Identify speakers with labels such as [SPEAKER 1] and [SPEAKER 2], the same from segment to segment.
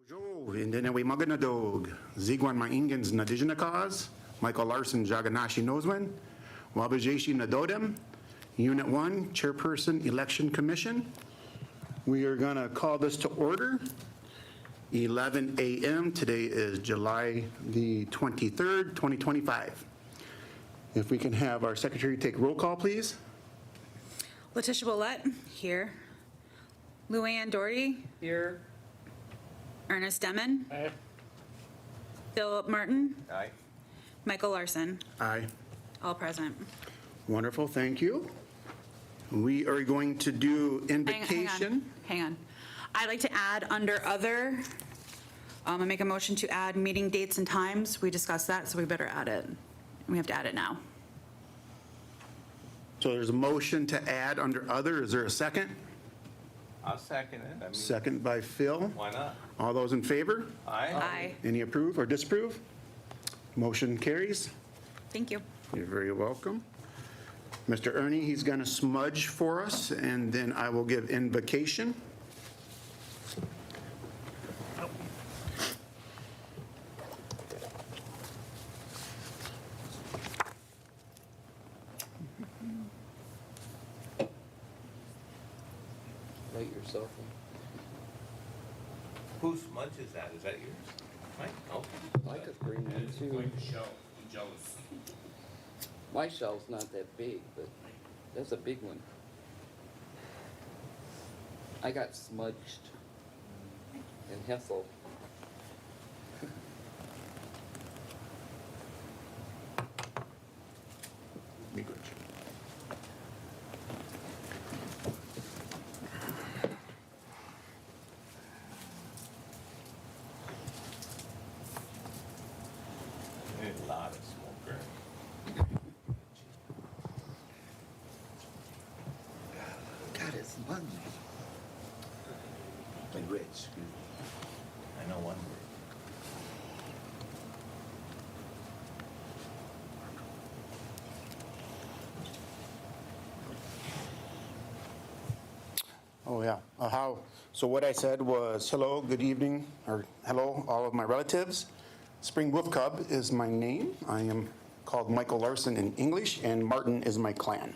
[SPEAKER 1] Jo, we maganadog. Zigwan Maingens Nadijinakaz, Michael Larson Jaganashi Nosman, Wabajashi Nadodem, Unit 1, Chairperson Election Commission. We are going to call this to order. 11 a.m. Today is July the 23rd, 2025. If we can have our secretary take roll call, please.
[SPEAKER 2] Letitia Willett, here. Luann Doherty.
[SPEAKER 3] Here.
[SPEAKER 2] Ernest Demon.
[SPEAKER 3] Aye.
[SPEAKER 2] Philip Martin.
[SPEAKER 3] Aye.
[SPEAKER 2] Michael Larson.
[SPEAKER 1] Aye.
[SPEAKER 2] All present.
[SPEAKER 1] Wonderful, thank you. We are going to do invocation.
[SPEAKER 2] Hang on. I'd like to add under other, I make a motion to add meeting dates and times. We discussed that, so we better add it. We have to add it now.
[SPEAKER 1] So there's a motion to add under other. Is there a second?
[SPEAKER 3] I'll second it. I mean,
[SPEAKER 1] Second by Phil.
[SPEAKER 3] why not?
[SPEAKER 1] All those in favor?
[SPEAKER 3] Aye.
[SPEAKER 2] Aye.
[SPEAKER 1] Any approve or disapprove? Motion carries.
[SPEAKER 2] Thank you.
[SPEAKER 1] You're very welcome. Mr. Ernie, he's going to smudge for us, and then I will give invocation.
[SPEAKER 4] Write yourself in.
[SPEAKER 3] Whose smudge is that? Is that yours? Mine? Okay.
[SPEAKER 4] I could bring one too.
[SPEAKER 5] Going to show. I'm jealous.
[SPEAKER 4] My shell's not that big, but that's a big one. I got smudged and Hessel.
[SPEAKER 3] There's a lot of smoke there.
[SPEAKER 6] God, it's money. Like rich.
[SPEAKER 3] I know one word.
[SPEAKER 1] Oh, yeah. So what I said was, hello, good evening, or hello, all of my relatives. Spring Wolf Cub is my name. I am called Michael Larson in English, and Martin is my clan.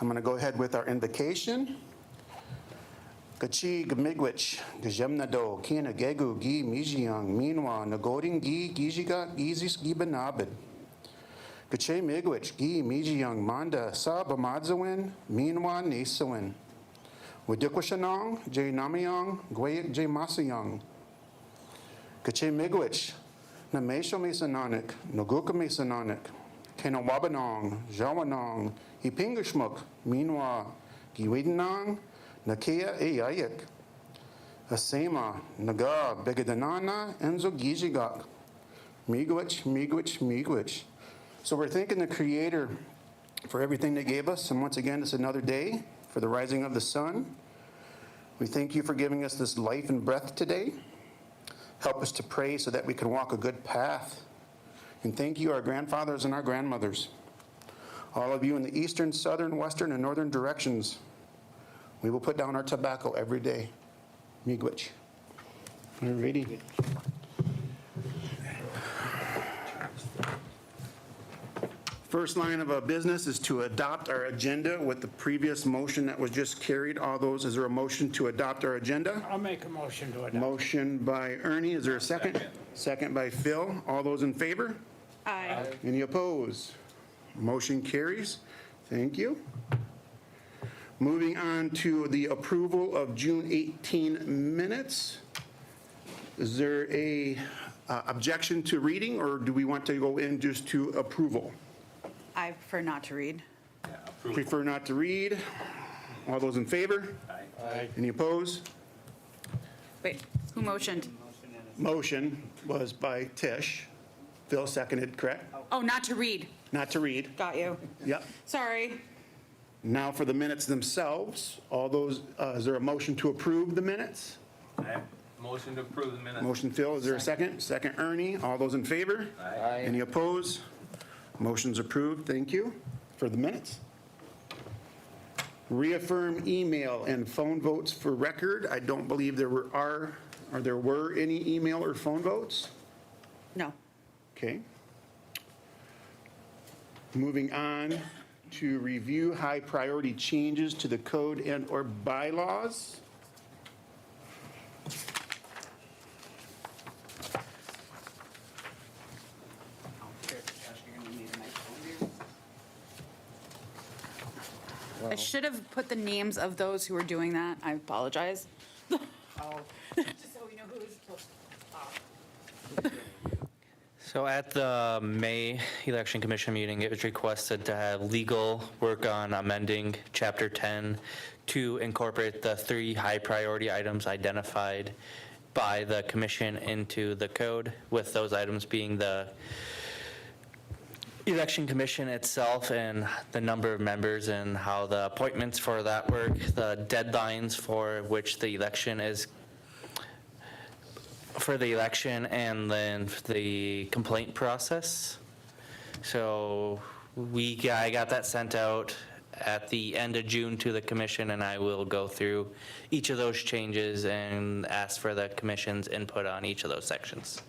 [SPEAKER 1] I'm going to go ahead with our invocation. Gachi Gamigwich, Gajemnado, Kina Gegu, Gi Mijiang, Minwa, Nagoding Gi, Gijiga, Gizis Gibanabid. Gache Migwich, Gi Mijiang, Manda, Sabamadzawin, Minwa, Nasawin. Wadikwishanong, J Namyang, Gwayak J Masayang. Gache Migwich, Namesho Mesanonik, Naguka Mesanonik, Kenawabanong, Jawanong, Ipingashmuk, Minwa, Giwidanong, Nakea Ayayik, Asema, Naga, Begadanana, Enzo Gijigak, Miigwich. So we're thanking the Creator for everything they gave us, and once again, it's another day for the rising of the sun. We thank you for giving us this life and breath today. Help us to pray so that we can walk a good path. And thank you, our grandfathers and our grandmothers. All of you in the eastern, southern, western, and northern directions. We will put down our tobacco every day. Miigwich. Alrighty. First line of business is to adopt our agenda with the previous motion that was just carried. All those, is there a motion to adopt our agenda?
[SPEAKER 5] I'll make a motion to adopt.
[SPEAKER 1] Motion by Ernie, is there a second? Second by Phil. All those in favor?
[SPEAKER 2] Aye.
[SPEAKER 1] Any opposed? Motion carries. Thank you. Moving on to the approval of June 18 minutes. Is there a objection to reading, or do we want to go in just to approval?
[SPEAKER 2] I prefer not to read.
[SPEAKER 3] Yeah, approve.
[SPEAKER 1] Prefer not to read. All those in favor?
[SPEAKER 3] Aye.
[SPEAKER 1] Any opposed?
[SPEAKER 2] Wait, who motioned?
[SPEAKER 1] Motion was by Tish. Phil seconded, correct?
[SPEAKER 2] Oh, not to read.
[SPEAKER 1] Not to read.
[SPEAKER 2] Got you.
[SPEAKER 1] Yep.
[SPEAKER 2] Sorry.
[SPEAKER 1] Now for the minutes themselves, all those, is there a motion to approve the minutes?
[SPEAKER 3] Aye. Motion to approve the minutes.
[SPEAKER 1] Motion Phil, is there a second? Second Ernie, all those in favor?
[SPEAKER 3] Aye.
[SPEAKER 1] Any opposed? Motion's approved, thank you for the minutes. Reaffirm email and phone votes for record. I don't believe there are There were any email or phone votes?
[SPEAKER 2] No.
[SPEAKER 1] Okay. Moving on to review high priority changes to the code and/or bylaws.
[SPEAKER 2] I should have put the names of those who were doing that. I apologize.
[SPEAKER 5] Oh,
[SPEAKER 2] Just so we know who's supposed to talk.
[SPEAKER 7] So at the May Election Commission meeting, it was requested to have legal work on amending Chapter 10 to incorporate the 3 high priority items identified by the commission into the code, with those items being the Election Commission itself and the number of members and how the appointments for that work, the deadlines for which the election is for the election, and then the complaint process. So I got that sent out at the end of June to the commission, and I will go through each of those changes and ask for the commission's input on each of those sections.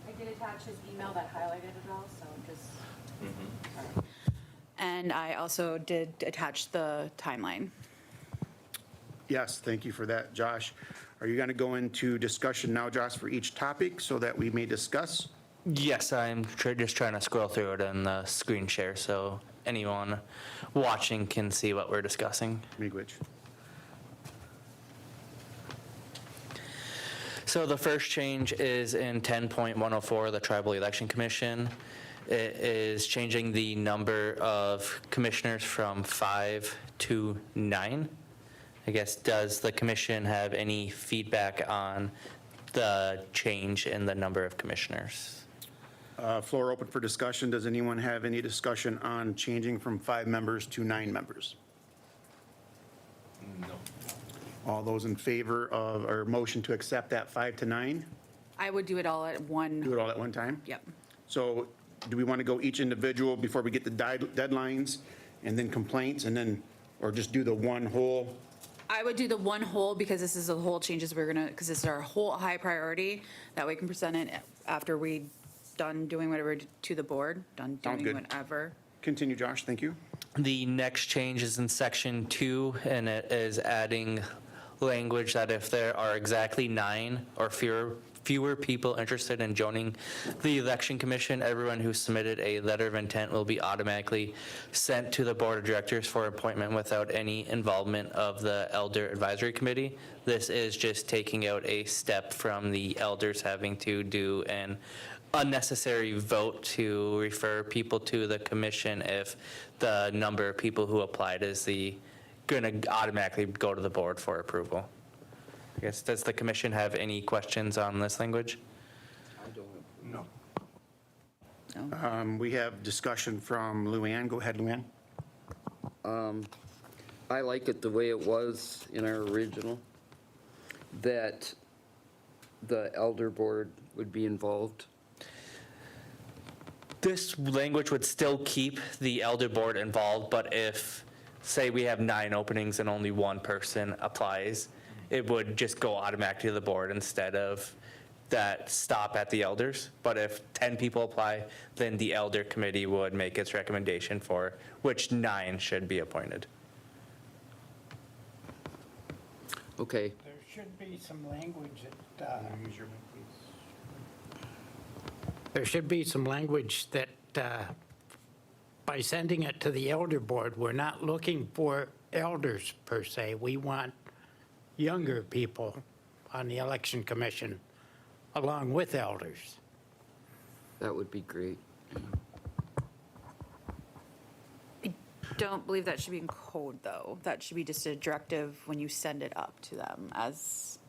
[SPEAKER 2] I did attach his email that highlighted it all, so just. Sorry. And I also did attach the timeline.
[SPEAKER 1] Yes, thank you for that, Josh. Are you going to go into discussion now, Josh, for each topic so that we may discuss?
[SPEAKER 7] Yes, I'm just trying to scroll through it in the screen share so anyone watching can see what we're discussing.
[SPEAKER 1] Miigwech.
[SPEAKER 7] So the first change is in 10.104, the Tribal Election Commission. It is changing the number of commissioners from 5 to 9. I guess, does the commission have any feedback on the change in the number of commissioners?
[SPEAKER 1] Floor open for discussion. Does anyone have any discussion on changing from 5 members to 9 members?
[SPEAKER 3] No.
[SPEAKER 1] All those in favor of our motion to accept that 5 to 9?
[SPEAKER 2] I would do it all at one.
[SPEAKER 1] Do it all at one time?
[SPEAKER 2] Yep.
[SPEAKER 1] So do we want to go each individual before we get the deadlines and then complaints and then, or just do the one whole?
[SPEAKER 2] I would do the one whole because this is the whole changes we're gonna, because this is our whole high priority. That way we can present it after we done doing whatever to the board, done
[SPEAKER 1] Sounds
[SPEAKER 2] doing
[SPEAKER 1] good.
[SPEAKER 2] whatever.
[SPEAKER 1] Continue, Josh. Thank you.
[SPEAKER 7] The next change is in section 2, and it is adding language that if there are exactly 9 or fewer people interested in joining the election commission, everyone who submitted a letter of intent will be automatically sent to the board of directors for appointment without any involvement of the elder advisory committee. This is just taking out a step from the elders having to do an unnecessary vote to refer people to the commission if the number of people who applied is going to automatically go to the board for approval. I guess, does the commission have any questions on this language?
[SPEAKER 4] I don't.
[SPEAKER 5] no.
[SPEAKER 1] We have discussion from Luann. Go ahead, Luann.
[SPEAKER 4] I like it the way it was in our original, that the elder board would be involved.
[SPEAKER 7] This language would still keep the elder board involved, but if, say, we have 9 openings and only 1 person applies, it would just go automatically to the board instead of that stop at the elders. But if 10 people apply, then the elder committee would make its recommendation for which 9 should be appointed.
[SPEAKER 4] Okay,
[SPEAKER 5] There should be some language that, there should be some language that, by sending it to the elder board, we're not looking for elders per se. We want younger people on the election commission along with elders.
[SPEAKER 4] that would be great.
[SPEAKER 2] I don't believe that should be in code, though. That should be just a directive when you send it up to them as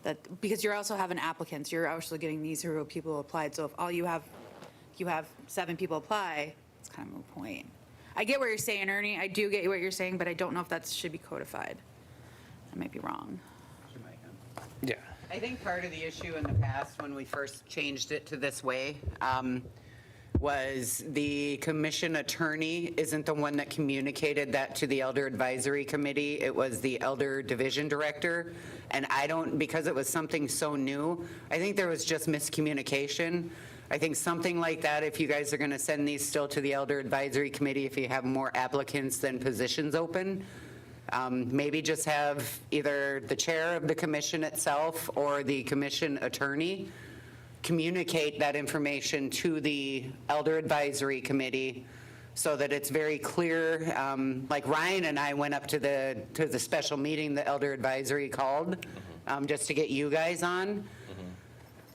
[SPEAKER 2] that, because you're also having applicants. You're also getting these who are people who applied. So if all you have 7 people apply, it's kind of a moot point. I get what you're saying, Ernie. I do get what you're saying, but I don't know if that should be codified. I might be wrong.
[SPEAKER 7] Yeah.
[SPEAKER 8] I think part of the issue in the past, when we first changed it to this way, was the commission attorney isn't the one that communicated that to the Elder Advisory Committee. It was the Elder Division Director. And I don't, because it was something so new, I think there was just miscommunication. I think something like that, if you guys are going to send these still to the Elder Advisory Committee, if you have more applicants than positions open, maybe just have either the chair of the commission itself or the commission attorney communicate that information to the Elder Advisory Committee so that it's very clear. Like Ryan and I went up to the special meeting the Elder Advisory called, just to get you guys on.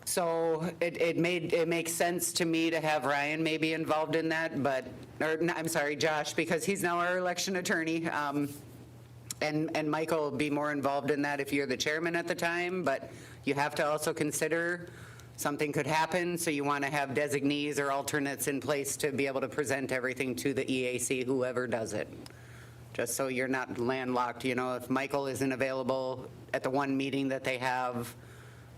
[SPEAKER 8] So it makes sense to me to have Ryan maybe involved in that, I'm sorry, Josh, because he's now our election attorney. And Michael will be more involved in that if you're the chairman at the time, but you have to also consider something could happen, so you want to have designees or alternates in place to be able to present everything to the EAC, whoever does it. Just so you're not landlocked, if Michael isn't available at the one meeting that they have,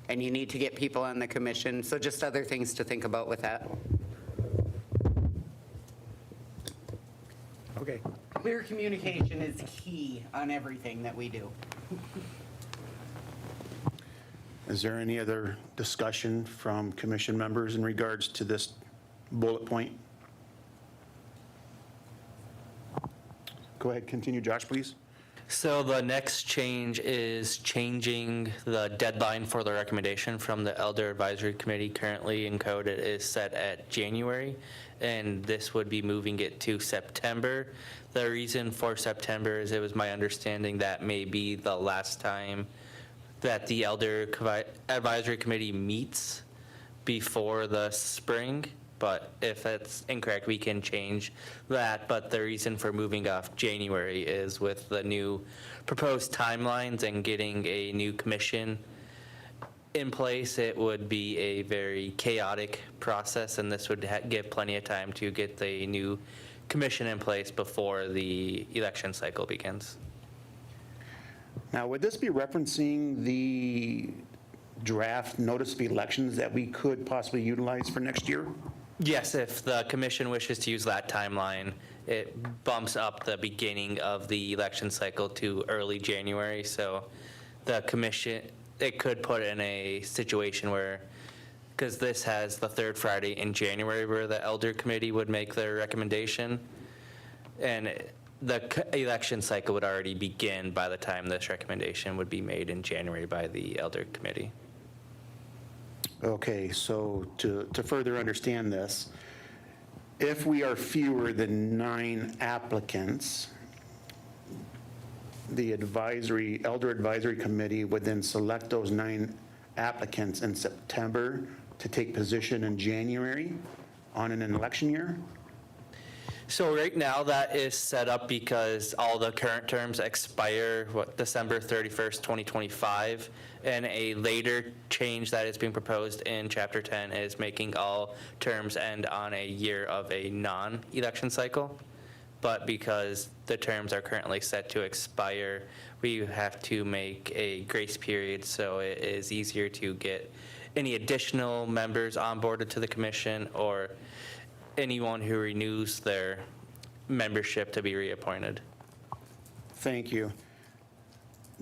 [SPEAKER 8] and you need to get people on the commission. So just other things to think about with that.
[SPEAKER 5] Okay.
[SPEAKER 8] Clear communication is key on everything that we do.
[SPEAKER 1] Is there any other discussion from commission members in regards to this bullet point? Go ahead, continue, Josh, please.
[SPEAKER 7] So the next change is changing the deadline for the recommendation from the Elder Advisory Committee. Currently in code, it is set at January, and this would be moving it to September. The reason for September is it was my understanding that may be the last time that the Elder Advisory Committee meets before the spring. But if that's incorrect, we can change that. But the reason for moving off January is with the new proposed timelines and getting a new commission in place, it would be a very chaotic process, and this would give plenty of time to get the new commission in place before the election cycle begins.
[SPEAKER 1] Now, would this be referencing the draft notice of elections that we could possibly utilize for next year?
[SPEAKER 7] Yes, if the commission wishes to use that timeline, it bumps up the beginning of the election cycle to early January. So the commission, it could put in a situation where, because this has the third Friday in January where the Elder Committee would make their recommendation, and the election cycle would already begin by the time this recommendation would be made in January by the Elder Committee.
[SPEAKER 1] Okay, so to further understand this, if we are fewer than 9 applicants, the Elder Advisory Committee would then select those 9 applicants in September to take position in January on an election year?
[SPEAKER 7] So right now that is set up because all the current terms expire, December 31st, 2025. And a later change that is being proposed in Chapter 10 is making all terms end on a year of a non-election cycle. But because the terms are currently set to expire, we have to make a grace period so it is easier to get any additional members onboarded to the commission or anyone who renews their membership to be reappointed.
[SPEAKER 1] Thank you.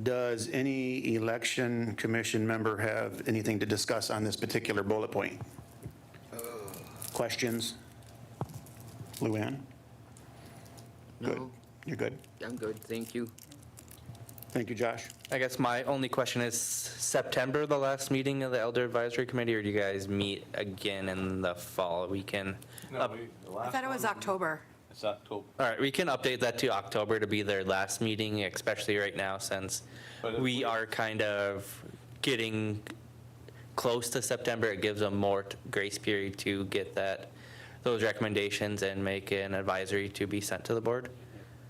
[SPEAKER 1] Does any election commission member have anything to discuss on this particular bullet point? Questions? Luann? Good.
[SPEAKER 4] No,
[SPEAKER 1] You're good?
[SPEAKER 4] I'm good, thank you.
[SPEAKER 1] Thank you, Josh.
[SPEAKER 7] I guess my only question is September, the last meeting of the Elder Advisory Committee, or do you guys meet again in the fall? We can,
[SPEAKER 3] No, the
[SPEAKER 2] I
[SPEAKER 3] last
[SPEAKER 2] thought it was
[SPEAKER 3] one-
[SPEAKER 2] October.
[SPEAKER 3] It's October.
[SPEAKER 7] all right, we can update that to October to be their last meeting, especially right now since
[SPEAKER 3] But if
[SPEAKER 7] we
[SPEAKER 3] we-
[SPEAKER 7] are kind of getting close to September. It gives them more grace period to get those recommendations and make an advisory to be sent to the board.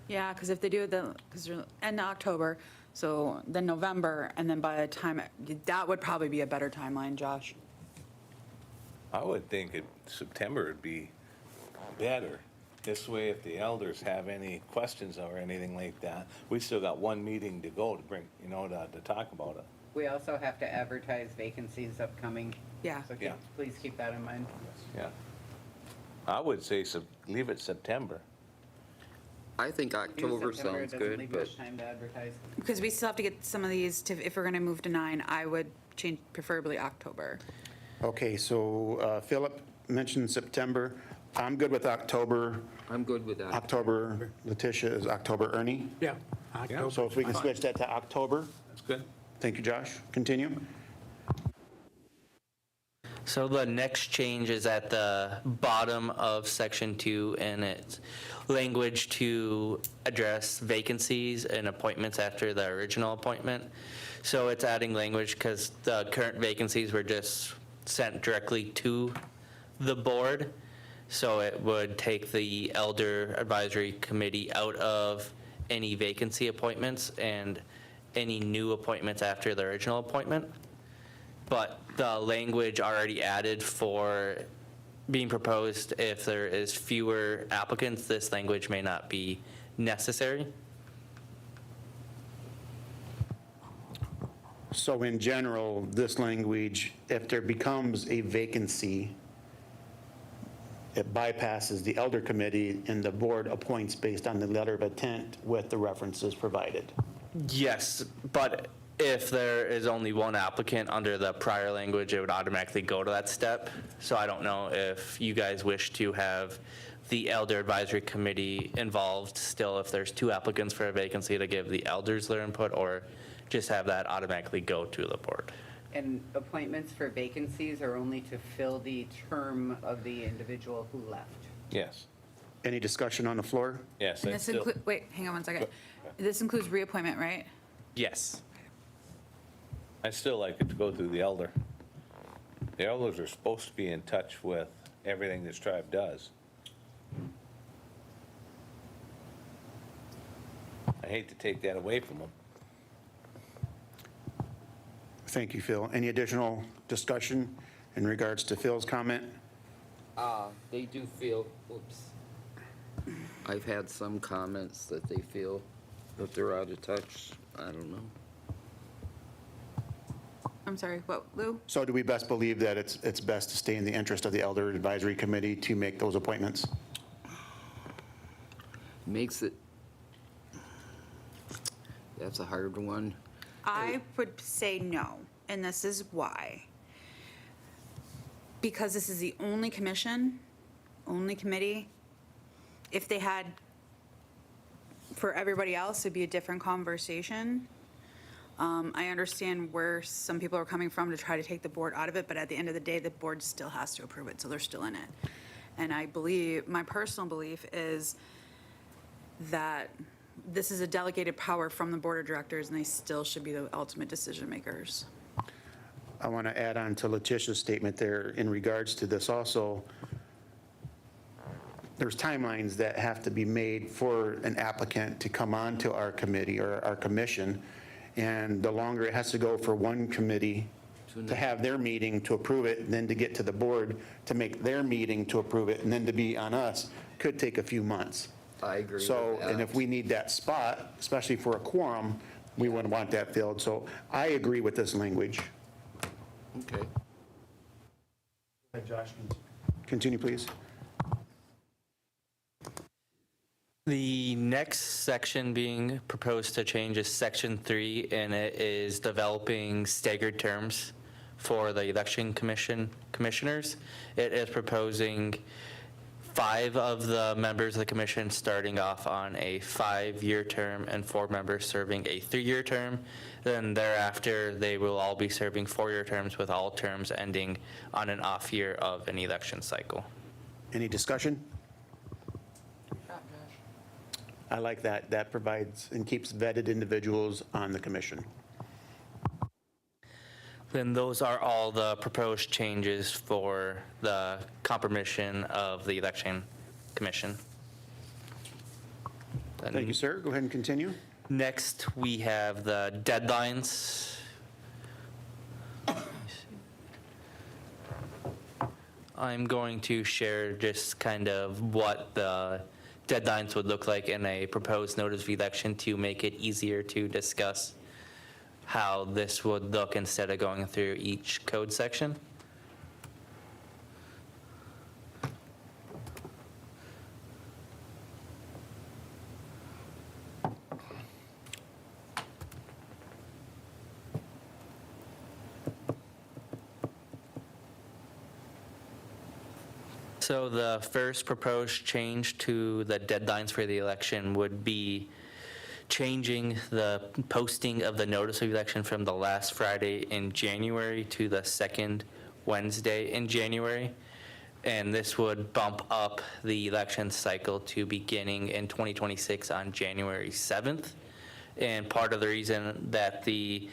[SPEAKER 2] Yeah, because if they do it then, because they're end of October, so then November, and then by the time, that would probably be a better timeline, Josh.
[SPEAKER 3] I would think September would be better. This way, if the elders have any questions or anything like that, we still got one meeting to go to bring, to talk about it.
[SPEAKER 8] We also have to advertise vacancies upcoming.
[SPEAKER 2] Yeah.
[SPEAKER 8] So
[SPEAKER 3] Yeah.
[SPEAKER 8] please keep that in mind.
[SPEAKER 3] Yeah. I would say leave it September.
[SPEAKER 4] I think October sounds good, but
[SPEAKER 8] Time to advertise.
[SPEAKER 2] Because we still have to get some of these to, if we're going to move to 9, I would change preferably October.
[SPEAKER 1] Okay, so Philip mentioned September. I'm good with October.
[SPEAKER 4] I'm good with that.
[SPEAKER 1] October, Letitia is October, Ernie.
[SPEAKER 5] Yeah. October.
[SPEAKER 1] So if we can switch that to October.
[SPEAKER 3] That's good.
[SPEAKER 1] Thank you, Josh. Continue.
[SPEAKER 7] So the next change is at the bottom of section 2, and it's language to address vacancies and appointments after the original appointment. So it's adding language because the current vacancies were just sent directly to the board. So it would take the Elder Advisory Committee out of any vacancy appointments and any new appointments after the original appointment. But the language already added for being proposed, if there is fewer applicants, this language may not be necessary.
[SPEAKER 1] So in general, this language, if there becomes a vacancy, it bypasses the elder committee and the board appoints based on the letter of intent with the references provided.
[SPEAKER 7] Yes, but if there is only one applicant under the prior language, it would automatically go to that step. So I don't know if you guys wish to have the Elder Advisory Committee involved still if there's 2 applicants for a vacancy to give the elders their input, or just have that automatically go to the board.
[SPEAKER 8] And appointments for vacancies are only to fill the term of the individual who left.
[SPEAKER 3] Yes,
[SPEAKER 1] Any discussion on the floor?
[SPEAKER 3] yes.
[SPEAKER 2] And
[SPEAKER 3] that's
[SPEAKER 2] this
[SPEAKER 3] still-
[SPEAKER 2] includes, wait, hang on one second. This includes reappointment, right?
[SPEAKER 7] Yes.
[SPEAKER 3] I'd still like it to go through the elder. The elders are supposed to be in touch with everything this tribe does. I hate to take that away from them.
[SPEAKER 1] Thank you, Phil. Any additional discussion in regards to Phil's comment?
[SPEAKER 4] They do feel, whoops. I've had some comments that they feel that they're out of touch. I don't know.
[SPEAKER 2] I'm sorry, what, Lou?
[SPEAKER 1] So do we best believe that it's best to stay in the interest of the Elder Advisory Committee to make those appointments?
[SPEAKER 4] Makes it, that's a hard one.
[SPEAKER 2] I would say no, and this is why. Because this is the only commission, only committee. If they had, for everybody else, it'd be a different conversation. I understand where some people are coming from to try to take the board out of it, but at the end of the day, the board still has to approve it, so they're still in it. And I believe, my personal belief is that this is a delegated power from the board of directors, and they still should be the ultimate decision makers.
[SPEAKER 1] I want to add on to Letitia's statement there in regards to this also. There's timelines that have to be made for an applicant to come on to our committee or our commission. And the longer it has to go for one committee to have their meeting to approve it, and then to get to the board to make their meeting to approve it, and then to be on us, could take a few months.
[SPEAKER 4] I agree with
[SPEAKER 1] So,
[SPEAKER 4] that.
[SPEAKER 1] and if we need that spot, especially for a quorum, we wouldn't want that filled. So I agree with this language.
[SPEAKER 4] Okay.
[SPEAKER 1] Josh, continue, please.
[SPEAKER 7] The next section being proposed to change is section 3, and it is developing staggered terms for the election commissioners. It is proposing 5 of the members of the commission starting off on a 5-year term and 4 members serving a 3-year term. Then thereafter, they will all be serving 4-year terms, with all terms ending on an off year of an election cycle.
[SPEAKER 1] Any discussion? I like that. That provides and keeps vetted individuals on the commission.
[SPEAKER 7] Then those are all the proposed changes for the composition of the election commission.
[SPEAKER 1] Thank you, sir. Go ahead and continue.
[SPEAKER 7] Next, we have the deadlines. I'm going to share just kind of what the deadlines would look like in a proposed notice of election to make it easier to discuss how this would look instead of going through each code section. So the first proposed change to the deadlines for the election would be changing the posting of the notice of election from the last Friday in January to the second Wednesday in January. And this would bump up the election cycle to beginning in 2026 on January 7th. And part of the reason that the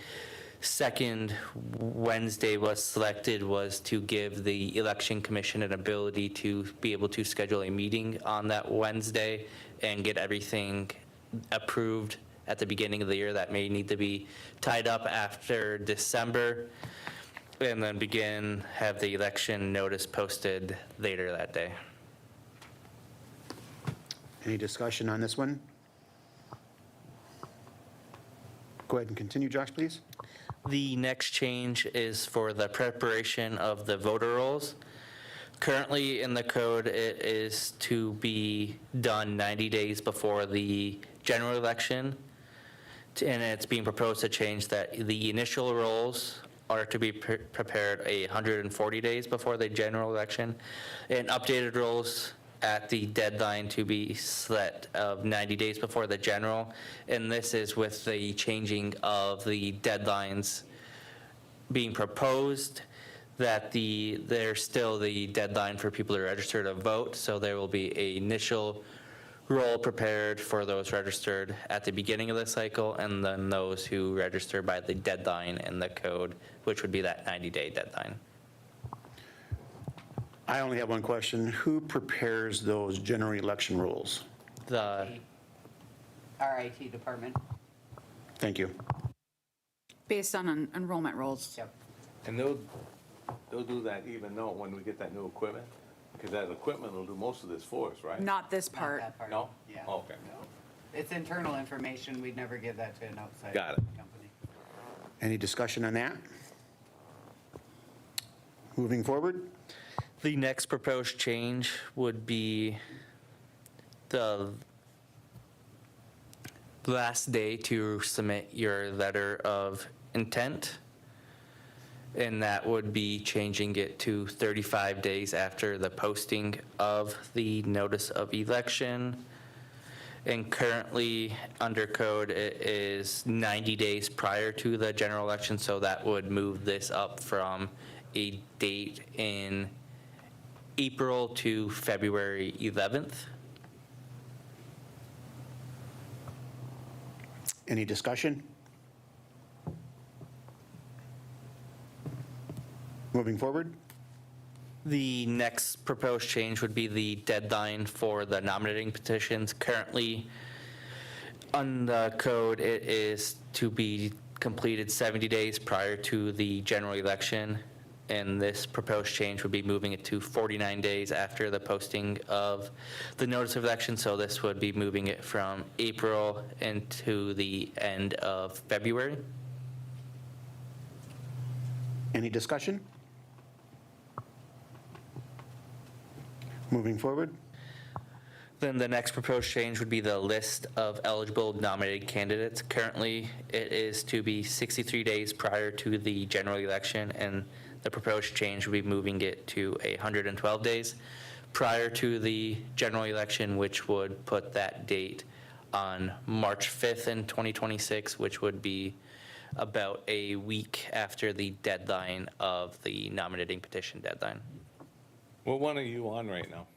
[SPEAKER 7] second Wednesday was selected was to give the Election Commission an ability to be able to schedule a meeting on that Wednesday and get everything approved at the beginning of the year that may need to be tied up after December, and then have the election notice posted later that day.
[SPEAKER 1] Any discussion on this one? Go ahead and continue, Josh, please.
[SPEAKER 7] The next change is for the preparation of the voter rolls. Currently in the code, it is to be done 90 days before the general election. And it's being proposed to change that the initial rolls are to be prepared 140 days before the general election, and updated rolls at the deadline to be set of 90 days before the general. And this is with the changing of the deadlines being proposed, that there's still the deadline for people to register to vote. So there will be an initial roll prepared for those registered at the beginning of the cycle, and then those who register by the deadline in the code, which would be that 90-day deadline.
[SPEAKER 1] I only have one question. Who prepares those general election rules?
[SPEAKER 7] The
[SPEAKER 8] Our IT department.
[SPEAKER 1] Thank you.
[SPEAKER 2] Based on enrollment rolls.
[SPEAKER 8] Yep.
[SPEAKER 3] And they'll do that even though when we get that new equipment? Because that equipment will do most of this for us, right?
[SPEAKER 2] Not this
[SPEAKER 8] Not
[SPEAKER 2] part.
[SPEAKER 8] that part.
[SPEAKER 3] No?
[SPEAKER 8] Yeah.
[SPEAKER 3] Okay.
[SPEAKER 8] It's internal information. We'd never give that to an outside
[SPEAKER 3] Got it.
[SPEAKER 8] company.
[SPEAKER 1] Any discussion on that? Moving forward?
[SPEAKER 7] The next proposed change would be the last day to submit your letter of intent. And that would be changing it to 35 days after the posting of the notice of election. And currently, under code, it is 90 days prior to the general election, so that would move this up from a date in April to February 11th.
[SPEAKER 1] Any discussion? Moving forward?
[SPEAKER 7] The next proposed change would be the deadline for the nominating petitions. Currently, on the code, it is to be completed 70 days prior to the general election, and this proposed change would be moving it to 49 days after the posting of the notice of election, so this would be moving it from April into the end of February.
[SPEAKER 1] Any discussion? Moving forward?
[SPEAKER 7] Then the next proposed change would be the list of eligible nominated candidates. Currently, it is to be 63 days prior to the general election, and the proposed change would be moving it to 112 days prior to the general election, which would put that date on March 5th in 2026, which would be about a week after the deadline of the nominating petition deadline.
[SPEAKER 3] What one are you on right now?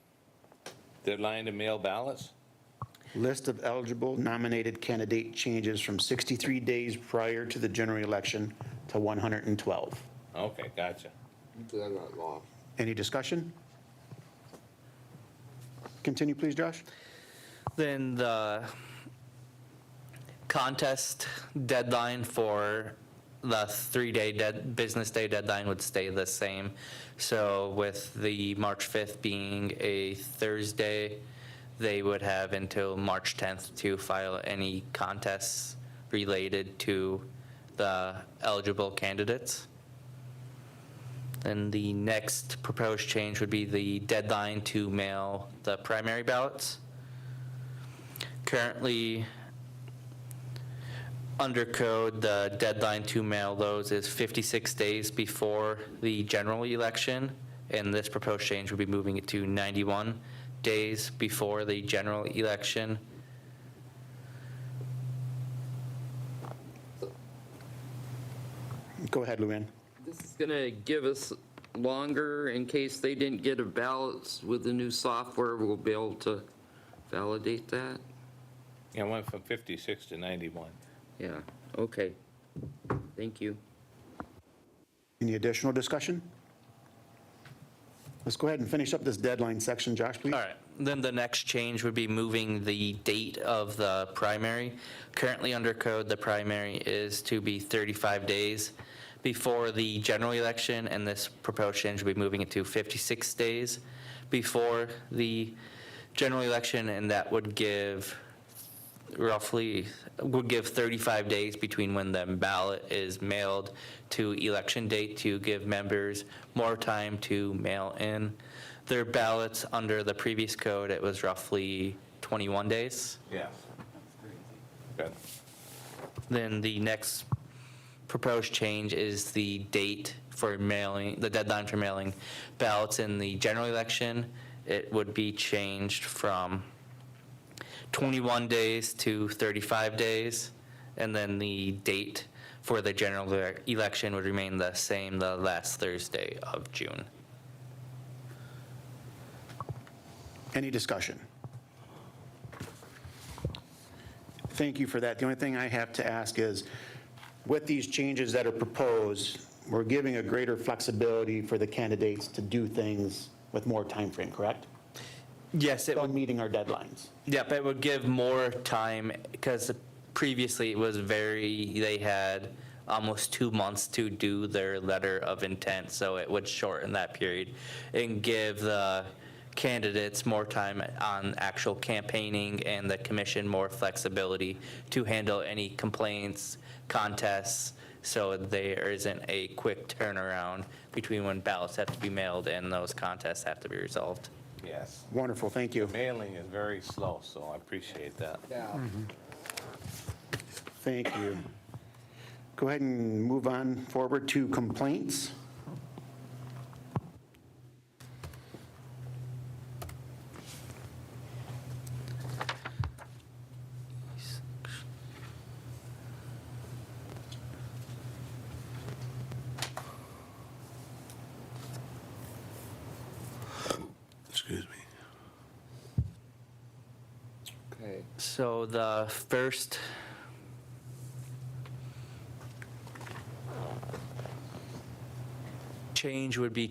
[SPEAKER 3] Deadline to mail ballots?
[SPEAKER 1] List of eligible nominated candidate changes from 63 days prior to the general election to 112.
[SPEAKER 3] Okay, gotcha.
[SPEAKER 1] Any discussion? Continue, please, Josh.
[SPEAKER 7] Then the contest deadline for the 3-day business day deadline would stay the same. So with the March 5th being a Thursday, they would have until March 10th to file any contests related to the eligible candidates. Then the next proposed change would be the deadline to mail the primary ballots. Currently, under code, the deadline to mail those is 56 days before the general election, And this proposed change would be moving it to 91 days before the general election.
[SPEAKER 1] Go ahead, Luann.
[SPEAKER 4] This is going to give us longer in case they didn't get a ballot. With the new software, we'll be able to validate that.
[SPEAKER 3] Yeah, went from 56 to 91.
[SPEAKER 4] Yeah, okay. Thank you.
[SPEAKER 1] Any additional discussion? Let's go ahead and finish up this deadline section, Josh, please.
[SPEAKER 7] All right, then the next change would be moving the date of the primary. Currently under code, the primary is to be 35 days before the general election, and this proposed change would be moving it to 56 days before the general election, and that would give 35 days between when the ballot is mailed to election date to give members more time to mail in their ballots. Under the previous code, it was roughly 21 days.
[SPEAKER 3] Yes. Good.
[SPEAKER 7] Then the next proposed change is the date for mailing, the deadline for mailing ballots in the general election. It would be changed from 21 days to 35 days, and then the date for the general election would remain the same, the last Thursday of June.
[SPEAKER 1] Any discussion? Thank you for that. The only thing I have to ask is, with these changes that are proposed, we're giving a greater flexibility for the candidates to do things with more time frame, correct?
[SPEAKER 7] Yes, it
[SPEAKER 1] About
[SPEAKER 7] would.
[SPEAKER 1] meeting our deadlines.
[SPEAKER 7] Yep, it would give more time, because previously it was they had almost 2 months to do their letter of intent, so it would shorten that period and give the candidates more time on actual campaigning, and the commission more flexibility to handle any complaints, contests, so there isn't a quick turnaround between when ballots have to be mailed and those contests have to be resolved.
[SPEAKER 3] Yes.
[SPEAKER 1] Wonderful, thank you.
[SPEAKER 3] Mailing is very slow, so I appreciate that.
[SPEAKER 4] Yeah.
[SPEAKER 1] Thank you. Go ahead and move on forward to complaints.
[SPEAKER 3] Excuse me.
[SPEAKER 4] Okay.
[SPEAKER 7] So the first change would be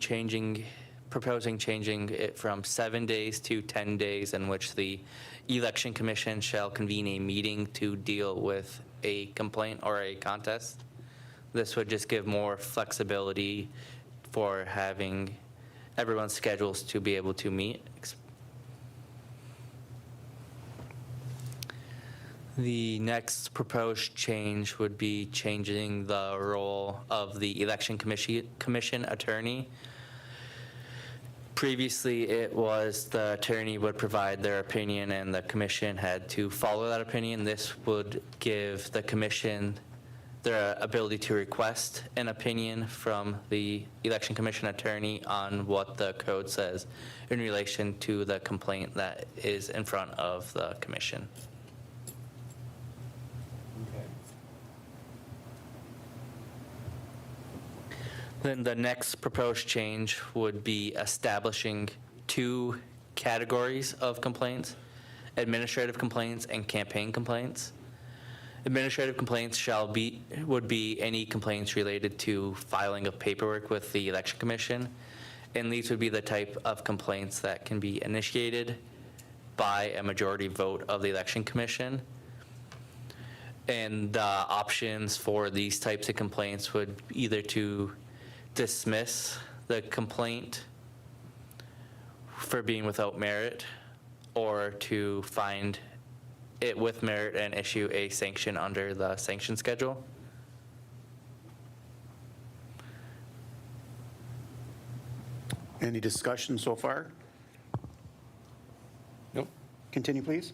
[SPEAKER 7] proposing changing it from 7 days to 10 days, in which the election commission shall convene a meeting to deal with a complaint or a contest. This would just give more flexibility for having everyone's schedules to be able to meet. The next proposed change would be changing the role of the election commission attorney. Previously, it was the attorney would provide their opinion and the commission had to follow that opinion. This would give the commission their ability to request an opinion from the election commission attorney on what the code says in relation to the complaint that is in front of the commission. Then the next proposed change would be establishing 2 categories of complaints: administrative complaints and campaign complaints. Administrative complaints would be any complaints related to filing of paperwork with the election commission, and these would be the type of complaints that can be initiated by a majority vote of the election commission. And the options for these types of complaints would either to dismiss the complaint for being without merit, or to find it with merit and issue a sanction under the sanction schedule.
[SPEAKER 1] Any discussion so far?
[SPEAKER 3] Nope.
[SPEAKER 1] Continue, please.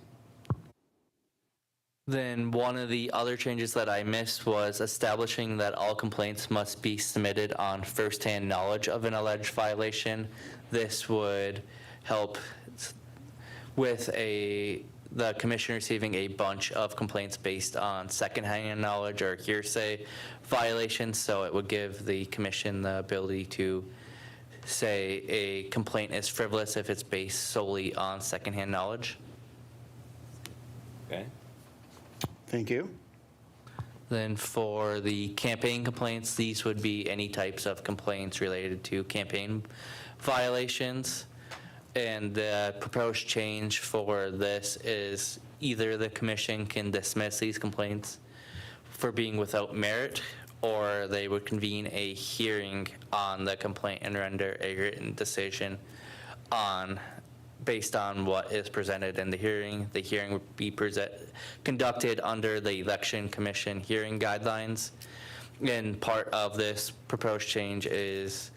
[SPEAKER 7] Then one of the other changes that I missed was establishing that all complaints must be submitted on firsthand knowledge of an alleged violation. This would help with the commission receiving a bunch of complaints based on secondhand knowledge or hearsay violations, so it would give the commission the ability to say a complaint is frivolous if it's based solely on secondhand knowledge.
[SPEAKER 3] Okay?
[SPEAKER 1] Thank you.
[SPEAKER 7] Then for the campaign complaints, these would be any types of complaints related to campaign violations. And the proposed change for this is either the commission can dismiss these complaints for being without merit, or they would convene a hearing on the complaint and render a written decision based on what is presented in the hearing. The hearing would be conducted under the Election Commission hearing guidelines. And part of this proposed change is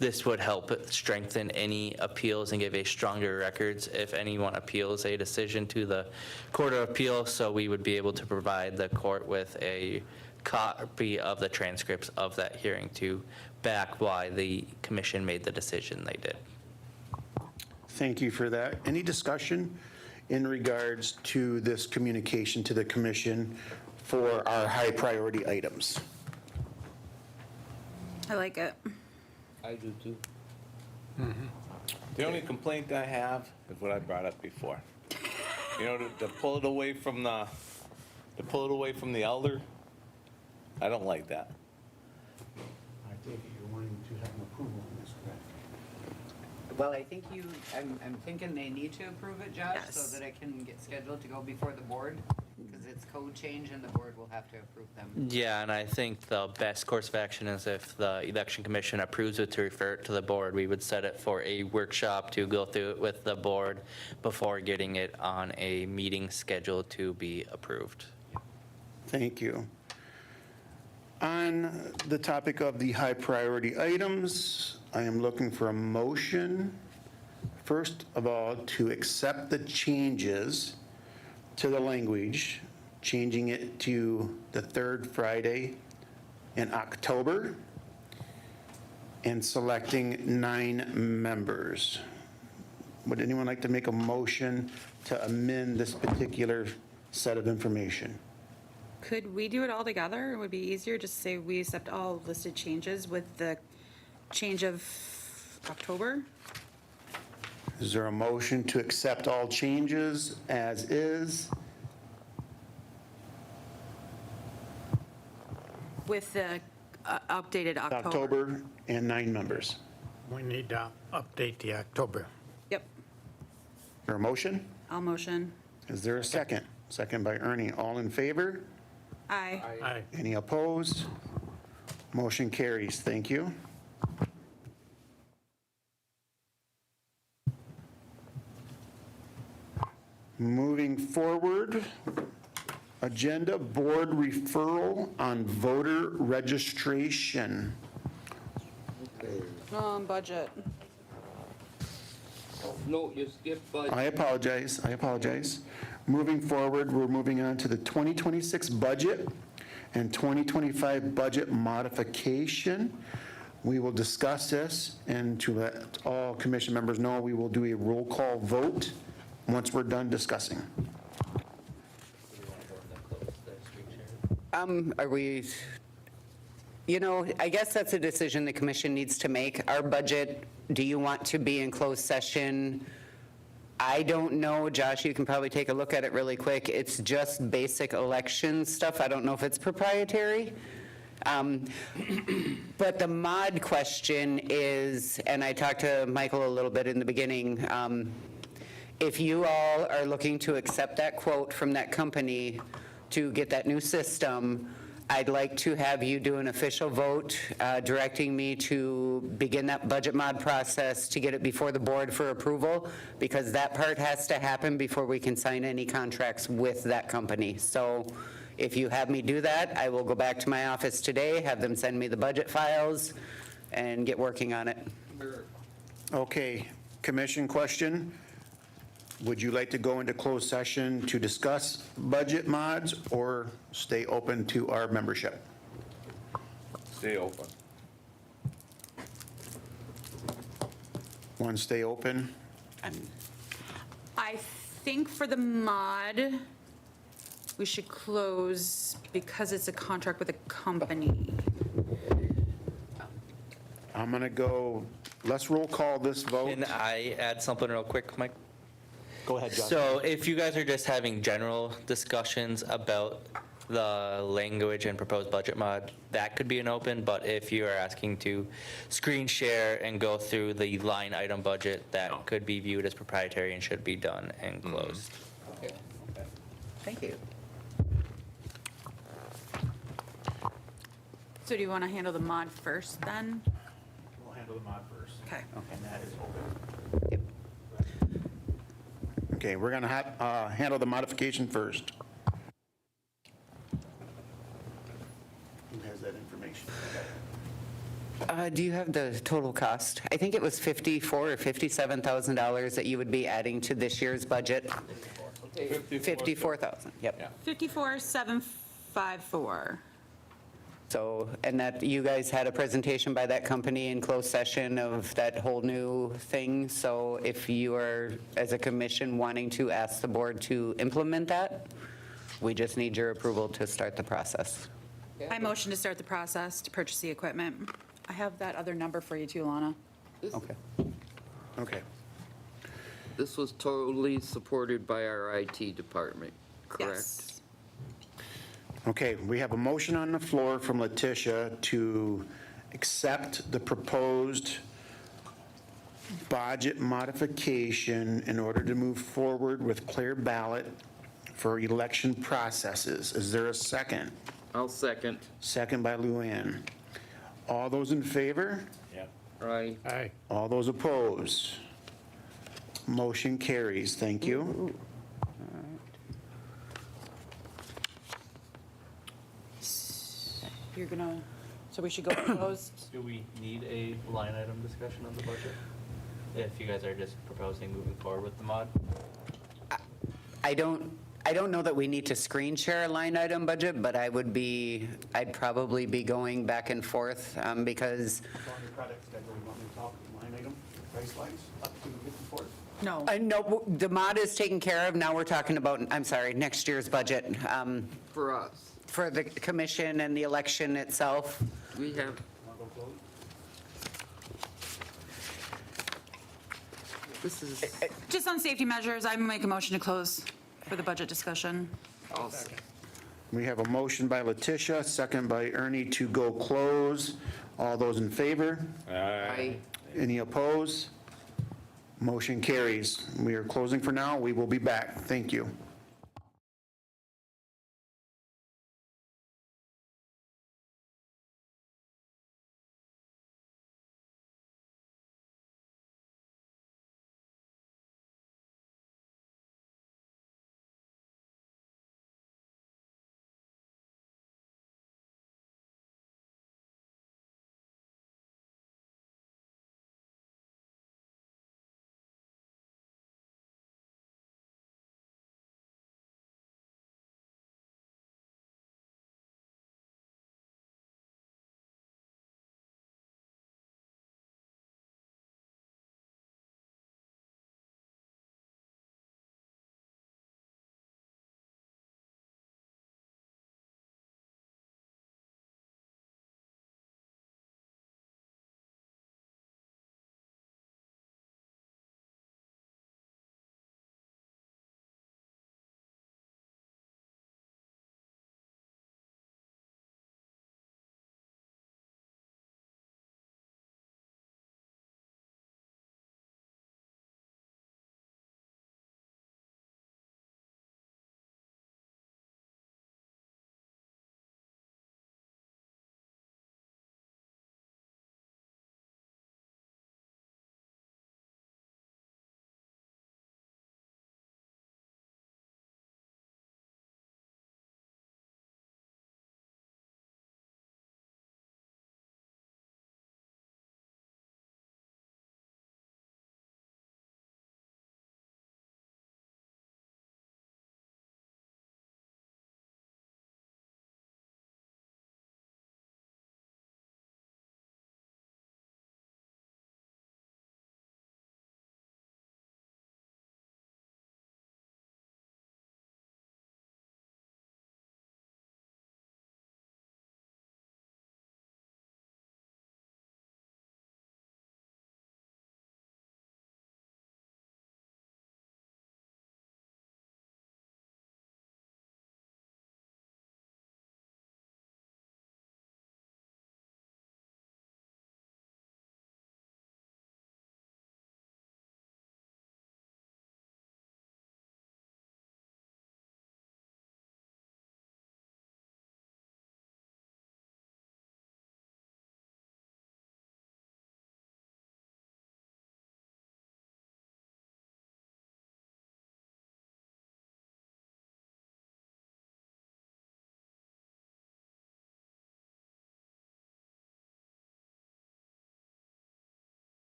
[SPEAKER 7] this would help strengthen any appeals and give a stronger records if anyone appeals a decision to the Court of Appeal. So we would be able to provide the court with a copy of the transcripts of that hearing to back why the commission made the decision they did.
[SPEAKER 1] Thank you for that. Any discussion in regards to this communication to the commission for our high priority items?
[SPEAKER 2] I like it.
[SPEAKER 4] I do too.
[SPEAKER 3] The only complaint I have is what I brought up before. You know, to pull it away from the elder, I don't like that.
[SPEAKER 1] I think you're wanting to have an approval on this, correct?
[SPEAKER 8] Well, I think I'm thinking they need to approve it, Josh, so
[SPEAKER 2] Yes.
[SPEAKER 8] that it can get scheduled to go before the board, because it's code change and the board will have to approve them.
[SPEAKER 7] Yeah, and I think the best course of action is if the Election Commission approves it to refer it to the board, we would set it for a workshop to go through it with the board before getting it on a meeting schedule to be approved.
[SPEAKER 1] Thank you. On the topic of the high priority items, I am looking for a motion, first of all, to accept the changes to the language, changing it to the third Friday in October, and selecting 9 members. Would anyone like to make a motion to amend this particular set of information?
[SPEAKER 2] Could we do it all together? It would be easier, just say we accept all listed changes with the change of October?
[SPEAKER 1] Is there a motion to accept all changes as is?
[SPEAKER 2] With the updated October?
[SPEAKER 1] October and 9 members.
[SPEAKER 5] We need to update the October.
[SPEAKER 2] Yep,
[SPEAKER 1] Is there a motion?
[SPEAKER 2] I'll motion.
[SPEAKER 1] Is there a second? Second by Ernie. All in favor?
[SPEAKER 2] Aye.
[SPEAKER 5] Aye.
[SPEAKER 1] Any opposed? Motion carries. Thank you. Moving forward, agenda board referral on voter registration.
[SPEAKER 2] Budget.
[SPEAKER 4] No, you skipped budget.
[SPEAKER 1] I apologize. Moving forward, we're moving on to the 2026 budget and 2025 budget modification. We will discuss this, and to let all commission members know, we will do a roll call vote once we're done discussing.
[SPEAKER 8] Are we, I guess that's a decision the commission needs to make. Our budget, do you want to be in closed session? I don't know, Josh, you can probably take a look at it really quick. It's just basic election stuff. I don't know if it's proprietary. But the mod question is, and I talked to Michael a little bit in the beginning, if you all are looking to accept that quote from that company to get that new system, I'd like to have you do an official vote directing me to begin that budget mod process to get it before the board for approval, because that part has to happen before we can sign any contracts with that company. So if you have me do that, I will go back to my office today, have them send me the budget files, and get working on it.
[SPEAKER 1] Okay, commission question. Would you like to go into closed session to discuss budget mods or stay open to our membership?
[SPEAKER 3] Stay open.
[SPEAKER 1] One, stay open.
[SPEAKER 2] I think for the mod, we should close because it's a contract with a company.
[SPEAKER 1] I'm going to go, let's roll call this vote.
[SPEAKER 7] Can I add something real quick, Mike?
[SPEAKER 1] Go ahead, John.
[SPEAKER 7] So if you guys are just having general discussions about the language and proposed budget mod, that could be an open, but if you are asking to screen share and go through the line item budget, that could be viewed as proprietary and should be done and closed.
[SPEAKER 8] Okay. Thank you.
[SPEAKER 2] So do you want to handle the mod first then?
[SPEAKER 1] We'll handle the mod first.
[SPEAKER 2] Okay.
[SPEAKER 1] And that is open. Okay, we're going to handle the modification first. Who has that information?
[SPEAKER 8] Do you have the total cost? I think it was $54,000 or $57,000 that you would be adding to this year's budget. 54,000, yep.
[SPEAKER 3] Yeah.
[SPEAKER 2] 54,754.
[SPEAKER 8] So, and that, you guys had a presentation by that company in closed session of that whole new thing. So if you are, as a commission, wanting to ask the board to implement that, we just need your approval to start the process.
[SPEAKER 2] I motion to start the process to purchase the equipment. I have that other number for you too, Lana.
[SPEAKER 1] Okay. Okay.
[SPEAKER 4] This was totally supported by our IT department, correct?
[SPEAKER 2] Yes.
[SPEAKER 1] Okay, we have a motion on the floor from Letitia to accept the proposed budget modification in order to move forward with clear ballot for election processes. Is there a second?
[SPEAKER 4] I'll second.
[SPEAKER 1] Second by Luann. All those in favor?
[SPEAKER 3] Yeah.
[SPEAKER 4] Aye.
[SPEAKER 5] Aye.
[SPEAKER 1] All those opposed? Motion carries. Thank you.
[SPEAKER 2] You're gonna, so we should go closed?
[SPEAKER 7] Do we need a line item discussion on the budget? If you guys are just proposing moving forward with the mod?
[SPEAKER 8] I don't know that we need to screen share a line item budget, but I'd probably be going back and forth because,
[SPEAKER 1] On your product schedule, you want me to talk line item, price lines, up to 54?
[SPEAKER 2] No.
[SPEAKER 8] I know the mod is taken care of. Now we're talking about, I'm sorry, next year's budget
[SPEAKER 4] For us,
[SPEAKER 8] for the commission and the election itself.
[SPEAKER 4] we have,
[SPEAKER 1] Want to go close?
[SPEAKER 4] this is,
[SPEAKER 2] Just on safety measures, I make a motion to close for the budget discussion.
[SPEAKER 1] We have a motion by Letitia, second by Ernie to go close. All those in favor?
[SPEAKER 4] I.
[SPEAKER 1] Any opposed? Motion carries. We are closing for now. We will be back. Thank you.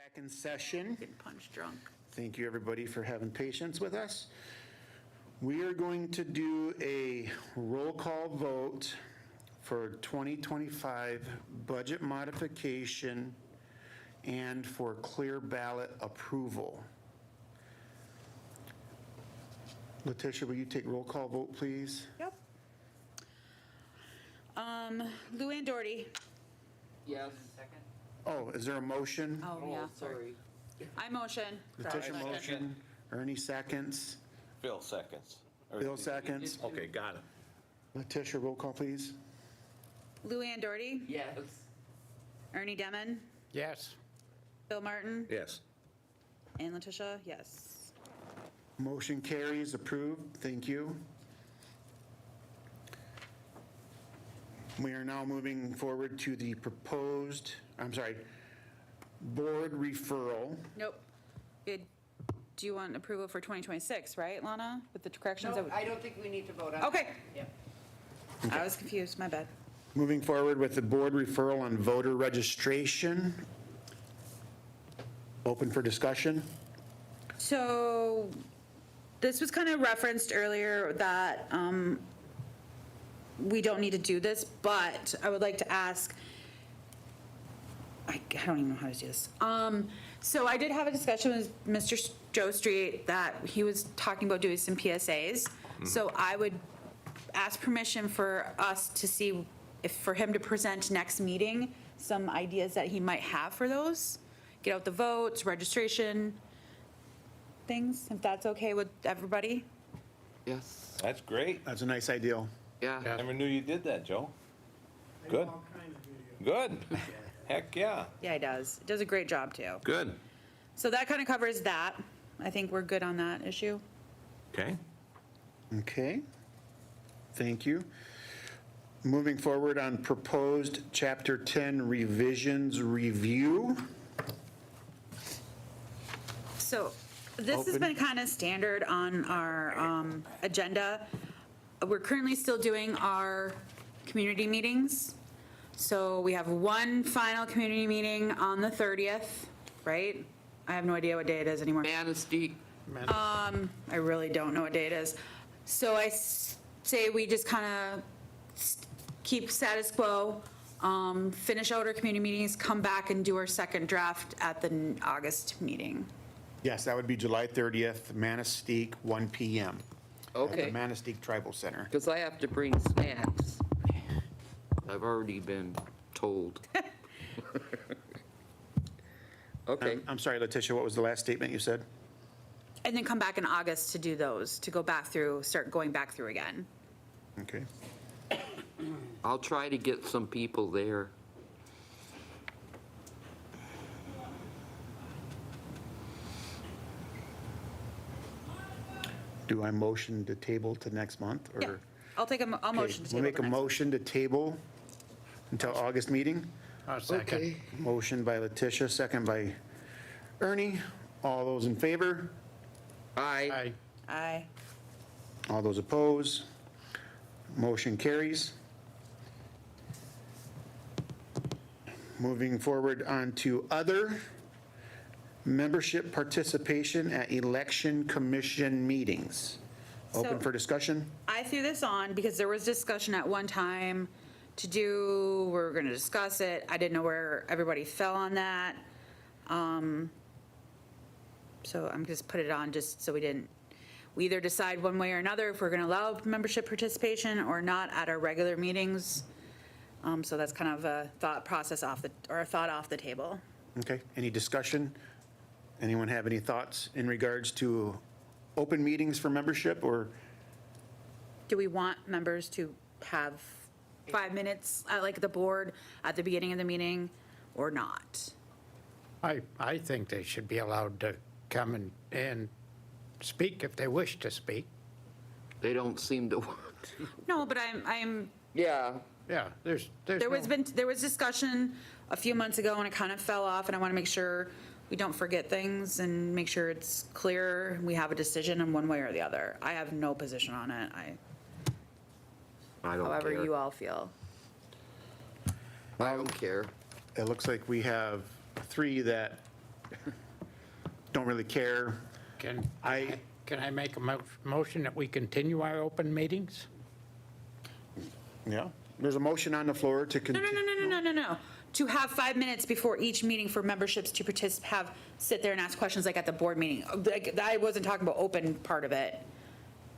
[SPEAKER 1] Back in session.
[SPEAKER 2] Getting punch drunk.
[SPEAKER 1] Thank you, everybody, for having patience with us. We are going to do a roll call vote for 2025 budget modification and for clear ballot approval. Letitia, will you take roll call vote, please?
[SPEAKER 2] Yep. Luann Doherty.
[SPEAKER 4] Yes.
[SPEAKER 1] Oh, is there a motion?
[SPEAKER 2] Oh, yeah, sorry. I motion.
[SPEAKER 1] Letitia motion, Ernie seconds,
[SPEAKER 3] Phil seconds. Or-
[SPEAKER 1] Bill seconds.
[SPEAKER 3] Okay, got it.
[SPEAKER 1] Letitia, roll call, please.
[SPEAKER 2] Luann Doherty.
[SPEAKER 4] Yes.
[SPEAKER 2] Ernie Demon.
[SPEAKER 5] Yes.
[SPEAKER 2] Bill Martin.
[SPEAKER 3] Yes.
[SPEAKER 2] And Letitia, yes.
[SPEAKER 1] Motion carries, approved. Thank you. We are now moving forward to the proposed, board referral.
[SPEAKER 2] Nope. Do you want approval for 2026, right, Lana, with the corrections?
[SPEAKER 8] No, I don't think we need to vote on it.
[SPEAKER 2] Okay.
[SPEAKER 8] Yep.
[SPEAKER 2] I was confused, my bad.
[SPEAKER 1] Moving forward with the board referral on voter registration. Open for discussion.
[SPEAKER 2] So this was kind of referenced earlier that we don't need to do this, but I would like to ask, I don't even know how to do this. So I did have a discussion with Mr. Joe Street that he was talking about doing some PSAs. So I would ask permission for us to see for him to present next meeting, some ideas that he might have for those. Get out the votes, registration, things, if that's okay with everybody.
[SPEAKER 4] Yes.
[SPEAKER 3] That's great.
[SPEAKER 1] That's a nice idea.
[SPEAKER 4] Yeah.
[SPEAKER 3] Never knew you did that, Joe. Good. Good. Heck, yeah.
[SPEAKER 2] Yeah, he does. He does a great job, too.
[SPEAKER 3] Good.
[SPEAKER 2] So that kind of covers that. I think we're good on that issue.
[SPEAKER 3] Okay.
[SPEAKER 1] Okay. Thank you. Moving forward on proposed Chapter 10 revisions review.
[SPEAKER 2] So this has
[SPEAKER 1] Open.
[SPEAKER 2] been kind of standard on our agenda. We're currently still doing our community meetings. So we have one final community meeting on the 30th, right? I have no idea what day it is anymore.
[SPEAKER 4] Manistee.
[SPEAKER 2] I really don't know what day it is. So I say we just kind of keep status quo, finish out our community meetings, come back and do our second draft at the August meeting.
[SPEAKER 1] Yes, that would be July 30th, Manistee, 1 PM. At
[SPEAKER 4] Okay.
[SPEAKER 1] the Manistee Tribal Center.
[SPEAKER 4] Because I have to bring snacks. I've already been told. Okay.
[SPEAKER 1] I'm sorry, Letitia, what was the last statement you said?
[SPEAKER 2] And then come back in August to do those, to go back through, start going back through again.
[SPEAKER 1] Okay.
[SPEAKER 4] I'll try to get some people there.
[SPEAKER 1] Do I motion to table to next month? Or
[SPEAKER 2] Yeah, I'll motion to
[SPEAKER 1] We'll
[SPEAKER 2] table
[SPEAKER 1] make
[SPEAKER 2] the
[SPEAKER 1] a
[SPEAKER 2] next one.
[SPEAKER 1] motion to table until August meeting.
[SPEAKER 5] I'll second.
[SPEAKER 1] Motion by Letitia, second by Ernie. All those in favor?
[SPEAKER 4] Aye.
[SPEAKER 5] Aye.
[SPEAKER 2] Aye.
[SPEAKER 1] All those opposed? Motion carries. Moving forward on to other membership participation at election commission meetings. Open
[SPEAKER 2] So-
[SPEAKER 1] for discussion?
[SPEAKER 2] I threw this on because there was discussion at one time we were going to discuss it. I didn't know where everybody fell on that. So I'm just put it on just so we either decide one way or another if we're going to allow membership participation or not at our regular meetings. So that's kind of a thought off the table.
[SPEAKER 1] Okay, any discussion? Anyone have any thoughts in regards to open meetings for membership or?
[SPEAKER 2] Do we want members to have 5 minutes, like the board, at the beginning of the meeting or not?
[SPEAKER 5] I think they should be allowed to come and speak if they wish to speak.
[SPEAKER 4] They don't seem to want to.
[SPEAKER 2] No, but I'm
[SPEAKER 4] Yeah.
[SPEAKER 5] Yeah, there's
[SPEAKER 2] There
[SPEAKER 5] no-
[SPEAKER 2] was discussion a few months ago and it kind of fell off and I want to make sure we don't forget things and make sure it's clear, we have a decision in one way or the other. I have no position on it.
[SPEAKER 4] I don't
[SPEAKER 2] However
[SPEAKER 4] care.
[SPEAKER 2] you all feel.
[SPEAKER 4] I don't care.
[SPEAKER 1] It looks like we have 3 that don't really care.
[SPEAKER 5] Can
[SPEAKER 1] I-
[SPEAKER 5] can I make a motion that we continue our open meetings?
[SPEAKER 1] Yeah, there's a motion on the floor to
[SPEAKER 2] No,
[SPEAKER 1] continue.
[SPEAKER 2] no. To have 5 minutes before each meeting for memberships to participate, sit there and ask questions like at the board meeting. Like, I wasn't talking about open part of it.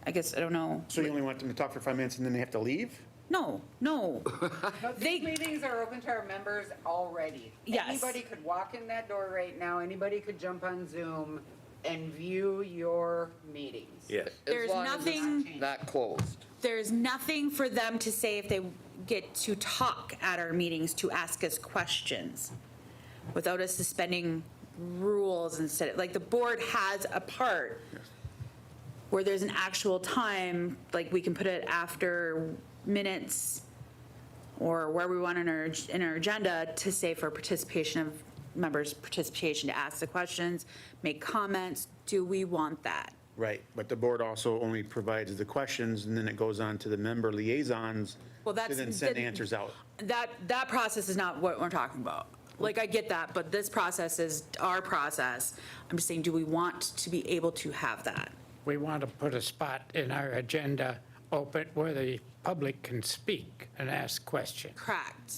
[SPEAKER 2] I guess, I don't know.
[SPEAKER 1] So you only want them to talk for 5 minutes and then they have to leave?
[SPEAKER 2] No.
[SPEAKER 8] These meetings are open to our members already.
[SPEAKER 2] Yes.
[SPEAKER 8] Anybody could walk in that door right now, anybody could jump on Zoom and view your meetings.
[SPEAKER 3] Yes.
[SPEAKER 2] There's
[SPEAKER 4] As long as it's
[SPEAKER 2] nothing-
[SPEAKER 4] not closed.
[SPEAKER 2] There's nothing for them to say if they get to talk at our meetings to ask us questions without us suspending rules instead. Like, the board has a part where there's an actual time, like we can put it after minutes or where we want in our agenda to say for participation of members' participation to ask the questions, make comments. Do we want that?
[SPEAKER 1] Right, but the board also only provides the questions and then it goes on to the member liaisons
[SPEAKER 2] Well,
[SPEAKER 1] to
[SPEAKER 2] that's.
[SPEAKER 1] then send answers out.
[SPEAKER 2] That process is not what we're talking about. Like, I get that, but this process is our process. I'm just saying, do we want to be able to have that?
[SPEAKER 5] We want to put a spot in our agenda open where the public can speak and ask questions.
[SPEAKER 2] Correct.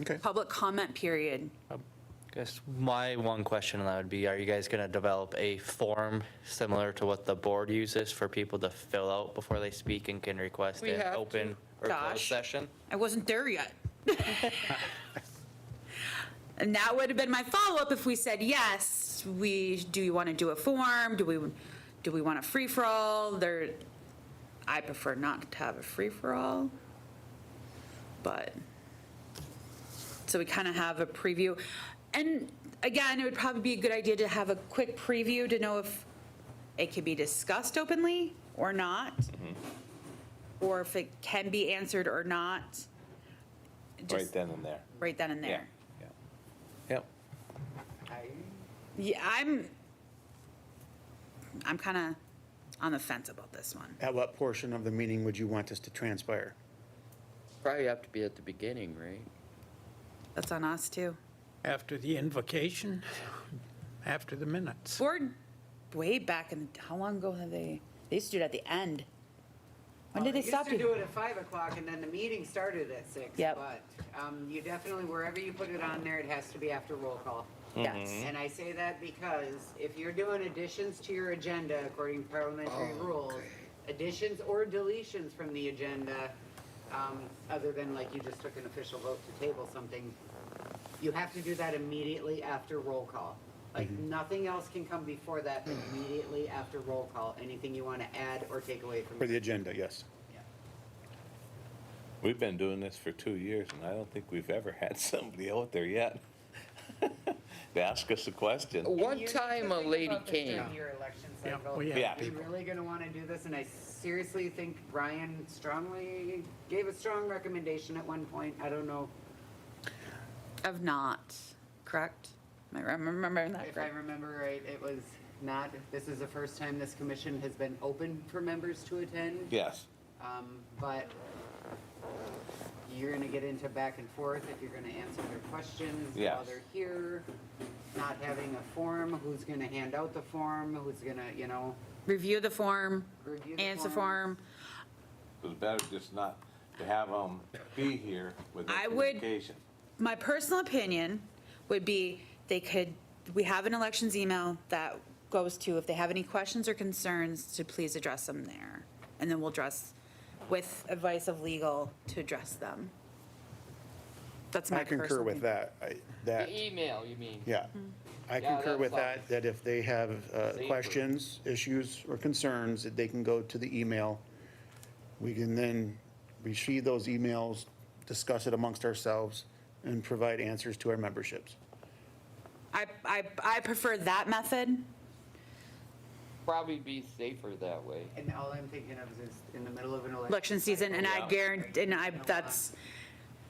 [SPEAKER 1] Okay.
[SPEAKER 2] Public comment period.
[SPEAKER 7] Guess my one question on that would be, are you guys going to develop a form similar to what the board uses for people to fill out before they speak and can request
[SPEAKER 4] We
[SPEAKER 7] an
[SPEAKER 4] have to.
[SPEAKER 7] open or closed
[SPEAKER 2] Gosh.
[SPEAKER 7] session?
[SPEAKER 2] I wasn't there yet. And that would have been my follow-up if we said, yes, do you want to do a form? Do we want a free-for-all? I prefer not to have a free-for-all. But, so we kind of have a preview. And again, it would probably be a good idea to have a quick preview to know if it can be discussed openly or not. Or if it can be answered or not.
[SPEAKER 3] Right
[SPEAKER 2] Just
[SPEAKER 3] then and there.
[SPEAKER 2] right then and
[SPEAKER 3] Yeah,
[SPEAKER 2] there.
[SPEAKER 3] yeah. Yep.
[SPEAKER 2] Yeah, I'm kind of on the fence about this one.
[SPEAKER 1] At what portion of the meeting would you want this to transpire?
[SPEAKER 4] Probably have to be at the beginning, right?
[SPEAKER 2] That's on us too.
[SPEAKER 5] After the invocation, after the minutes.
[SPEAKER 2] Board, way back in, how long ago have they used to do it at the end. When did they stop
[SPEAKER 8] Used to
[SPEAKER 2] doing?
[SPEAKER 8] do it at 5 o'clock and then the meeting started at 6.
[SPEAKER 2] Yep.
[SPEAKER 8] But you definitely, wherever you put it on there, it has to be after roll call.
[SPEAKER 2] Yes.
[SPEAKER 8] And I say that because if you're doing additions to your agenda according to parliamentary rules, additions or deletions from the agenda, other than like you just took an official vote to table something, you have to do that immediately after roll call. Like, nothing else can come before that immediately after roll call. Anything you want to add or take away from
[SPEAKER 1] For the agenda, yes.
[SPEAKER 3] We've been doing this for 2 years, and I don't think we've ever had somebody out there yet to ask us a question.
[SPEAKER 4] One
[SPEAKER 8] You need
[SPEAKER 4] time
[SPEAKER 8] to
[SPEAKER 4] a
[SPEAKER 8] think
[SPEAKER 4] lady
[SPEAKER 8] about this
[SPEAKER 4] came.
[SPEAKER 8] during your election
[SPEAKER 5] Yeah,
[SPEAKER 8] cycle.
[SPEAKER 5] we have
[SPEAKER 3] Yeah.
[SPEAKER 8] Are you really gonna wanna do this? And I seriously think Brian strongly gave a strong recommendation at one point. I don't know
[SPEAKER 2] Of not, correct? Am I remembering that
[SPEAKER 8] if I
[SPEAKER 2] correct?
[SPEAKER 8] remember right. It was not, this is the first time this commission has been open for members to attend.
[SPEAKER 3] Yes.
[SPEAKER 8] But you're gonna get into back and forth if you're gonna answer their questions while
[SPEAKER 3] Yes.
[SPEAKER 8] they're here. Not having a form, who's gonna hand out the form, who's gonna,
[SPEAKER 2] Review the form,
[SPEAKER 8] review the
[SPEAKER 2] answer
[SPEAKER 8] form.
[SPEAKER 2] form.
[SPEAKER 3] It was better just not to have them be here with the
[SPEAKER 2] I would-
[SPEAKER 3] communication.
[SPEAKER 2] My personal opinion would be we have an elections email that goes to, if they have any questions or concerns, to please address them there. And then we'll address, with advice of legal, to address them. That's my
[SPEAKER 1] I
[SPEAKER 2] personal.
[SPEAKER 1] concur with
[SPEAKER 2] opinion.
[SPEAKER 1] that. That,
[SPEAKER 4] The email, you mean?
[SPEAKER 1] yeah. I
[SPEAKER 4] Yeah,
[SPEAKER 1] concur
[SPEAKER 4] that's
[SPEAKER 1] with
[SPEAKER 4] fine.
[SPEAKER 1] that if they have
[SPEAKER 4] Safer.
[SPEAKER 1] questions, issues, or concerns, that they can go to the email. We can then receive those emails, discuss it amongst ourselves, and provide answers to our memberships.
[SPEAKER 2] I prefer that method.
[SPEAKER 4] Probably be safer that way.
[SPEAKER 8] And all I'm thinking of is in the middle of an
[SPEAKER 2] Election season, and I
[SPEAKER 3] Yeah.
[SPEAKER 2] guarantee, that's,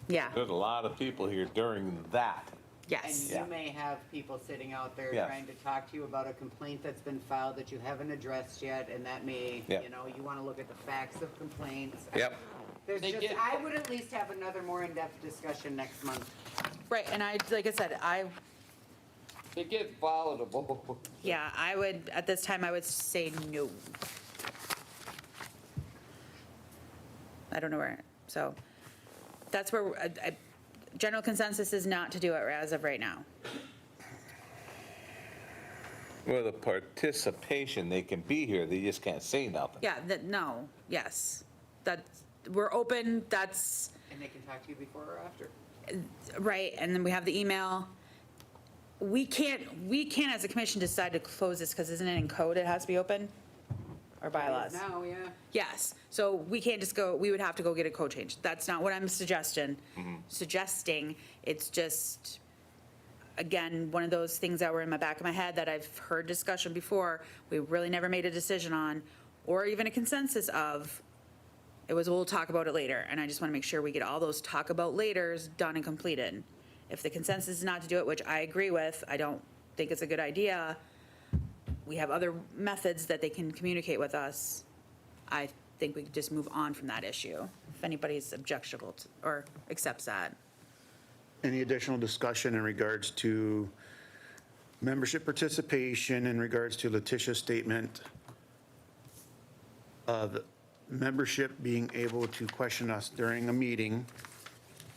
[SPEAKER 2] yeah,
[SPEAKER 3] There's a lot of people here during that.
[SPEAKER 8] And
[SPEAKER 2] yes.
[SPEAKER 8] you may have people sitting out there
[SPEAKER 3] Yes.
[SPEAKER 8] trying to talk to you about a complaint that's been filed that you haven't addressed yet, and that may,
[SPEAKER 3] Yep.
[SPEAKER 8] you want to look at the facts of complaints.
[SPEAKER 3] Yep.
[SPEAKER 8] There's
[SPEAKER 4] They
[SPEAKER 8] just,
[SPEAKER 4] get-
[SPEAKER 8] I would at least have another more in-depth discussion next month.
[SPEAKER 2] Right, and like I said,
[SPEAKER 4] It gets volatile.
[SPEAKER 2] Yeah, I would, at this time, I would say no. I don't know where, so that's where, general consensus is not to do it as of right now.
[SPEAKER 3] Well, the participation, they can be here, they just can't say nothing.
[SPEAKER 2] Yeah, no, yes. We're open, that's,
[SPEAKER 8] And they can talk to you before or after.
[SPEAKER 2] right, and then we have the email. We can't as a commission decide to close this, because isn't it in code it has to be open? Or bylaws?
[SPEAKER 8] Now, yeah.
[SPEAKER 2] Yes, so we can't just go, we would have to go get a code change. That's not what I'm suggesting. It's just, again, one of those things that were in my back of my head that I've heard discussion before, we really never made a decision on, or even a consensus of. It was, we'll talk about it later, and I just want to make sure we get all those talk about laters done and completed. If the consensus is not to do it, which I agree with, I don't think it's a good idea, we have other methods that they can communicate with us. I think we could just move on from that issue, if anybody's objectionable to, or accepts that.
[SPEAKER 1] Any additional discussion in regards to membership participation, in regards to Letitia's statement of membership being able to question us during a meeting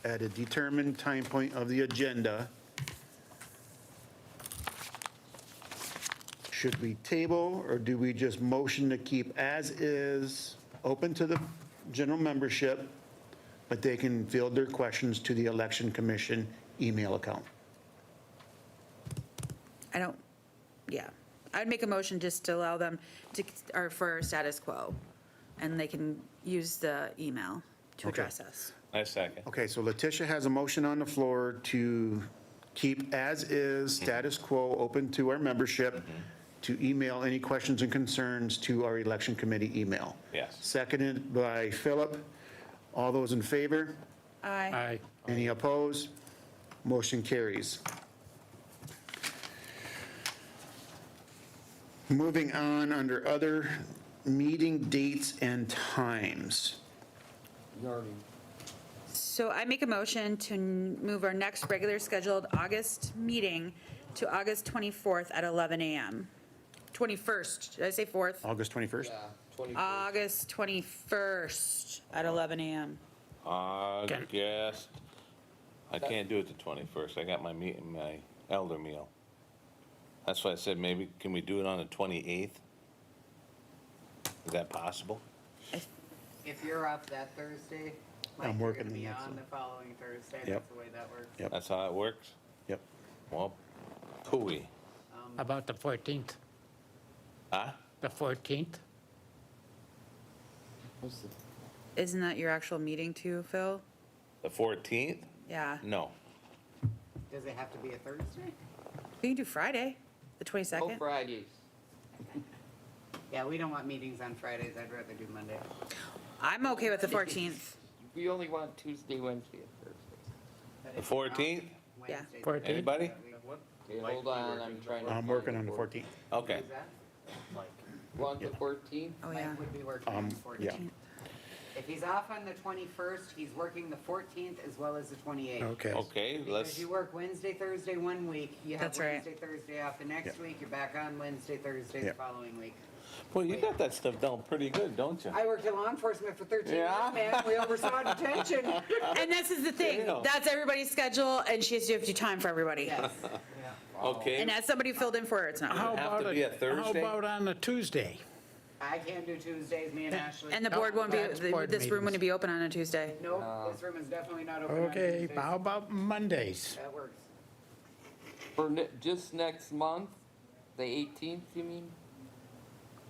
[SPEAKER 1] at a determined time point of the agenda? Should we table, or do we just motion to keep as is, open to the general membership, but they can field their questions to the election commission email account?
[SPEAKER 2] I'd make a motion just to allow them to, or for status quo, and they can use the email to
[SPEAKER 1] Okay.
[SPEAKER 2] address us.
[SPEAKER 3] I second.
[SPEAKER 1] Okay, so Letitia has a motion on the floor to keep as is, status quo, open to our membership, to email any questions and concerns to our election committee email.
[SPEAKER 3] Yes.
[SPEAKER 1] Seconded by Philip. All those in favor?
[SPEAKER 2] Aye.
[SPEAKER 5] Aye.
[SPEAKER 1] Any opposed? Motion carries. Moving on, under other meeting dates and times.
[SPEAKER 2] So I make a motion to move our next regular scheduled August meeting to August 24th at 11 a.m. 21st, did I say 4th?
[SPEAKER 1] August 21st?
[SPEAKER 2] August 21st at 11 a.m.
[SPEAKER 3] August, I can't do it the 21st, I got my meeting, my elder meal. That's why I said maybe, can we do it on the 28th? Is that possible?
[SPEAKER 8] If you're off that Thursday, Mike,
[SPEAKER 1] I'm
[SPEAKER 8] you're
[SPEAKER 1] working
[SPEAKER 8] gonna
[SPEAKER 1] the
[SPEAKER 8] be
[SPEAKER 1] next
[SPEAKER 8] on
[SPEAKER 1] one.
[SPEAKER 8] the following Thursday.
[SPEAKER 1] Yep.
[SPEAKER 8] That's the way that works.
[SPEAKER 1] Yep.
[SPEAKER 3] That's how it works?
[SPEAKER 1] Yep.
[SPEAKER 3] Well, pooey.
[SPEAKER 5] How about the 14th?
[SPEAKER 3] Huh?
[SPEAKER 5] The 14th?
[SPEAKER 2] Isn't that your actual meeting too, Phil?
[SPEAKER 3] The 14th?
[SPEAKER 2] Yeah.
[SPEAKER 3] No.
[SPEAKER 8] Does it have to be a Thursday?
[SPEAKER 2] We can do Friday, the 22nd.
[SPEAKER 4] No Fridays.
[SPEAKER 8] Yeah, we don't want meetings on Fridays. I'd rather do Monday.
[SPEAKER 2] I'm okay with the 14th.
[SPEAKER 4] We only want Tuesday, Wednesday, and Thursday.
[SPEAKER 8] But
[SPEAKER 3] The
[SPEAKER 8] if you're off
[SPEAKER 3] 14th?
[SPEAKER 2] Yeah.
[SPEAKER 8] Wednesdays,
[SPEAKER 5] 14th?
[SPEAKER 3] Anybody?
[SPEAKER 4] Okay, hold on, I'm trying to.
[SPEAKER 1] I'm working on the 14th.
[SPEAKER 3] Okay.
[SPEAKER 8] Who's that?
[SPEAKER 4] Want the 14th?
[SPEAKER 2] Oh, yeah.
[SPEAKER 8] Mike would be working on the 14th.
[SPEAKER 1] Yeah.
[SPEAKER 2] 14th.
[SPEAKER 8] If he's off on the 21st, he's working the 14th as well as the 28th.
[SPEAKER 1] Okay.
[SPEAKER 3] Okay,
[SPEAKER 8] Because
[SPEAKER 3] let's,
[SPEAKER 8] you work Wednesday, Thursday one week, you have
[SPEAKER 2] That's right.
[SPEAKER 8] Wednesday, Thursday off the next
[SPEAKER 1] Yeah.
[SPEAKER 8] week, you're back on Wednesday, Thursday the
[SPEAKER 1] Yeah.
[SPEAKER 8] following week.
[SPEAKER 3] well, you got that stuff down pretty good, don't you?
[SPEAKER 8] I worked in law enforcement for 13 years,
[SPEAKER 3] Yeah.
[SPEAKER 8] man. We oversaw detention.
[SPEAKER 2] And this is the thing,
[SPEAKER 3] Yeah.
[SPEAKER 2] that's everybody's schedule, and she has to do time for everybody.
[SPEAKER 8] Yes.
[SPEAKER 3] Okay.
[SPEAKER 2] And as somebody filled in for her, it's not.
[SPEAKER 5] How
[SPEAKER 3] have
[SPEAKER 5] about
[SPEAKER 3] to be a
[SPEAKER 5] How
[SPEAKER 3] Thursday?
[SPEAKER 5] about on a Tuesday?
[SPEAKER 8] I can't do Tuesdays, me and Ashley.
[SPEAKER 2] And the board won't be,
[SPEAKER 5] That's board
[SPEAKER 2] this room
[SPEAKER 5] meetings.
[SPEAKER 2] wouldn't be open on a Tuesday.
[SPEAKER 8] Nope, this room is definitely not open on
[SPEAKER 5] Okay,
[SPEAKER 8] Tuesdays.
[SPEAKER 5] how about Mondays?
[SPEAKER 8] That works.
[SPEAKER 4] For just next month, the 18th, you mean?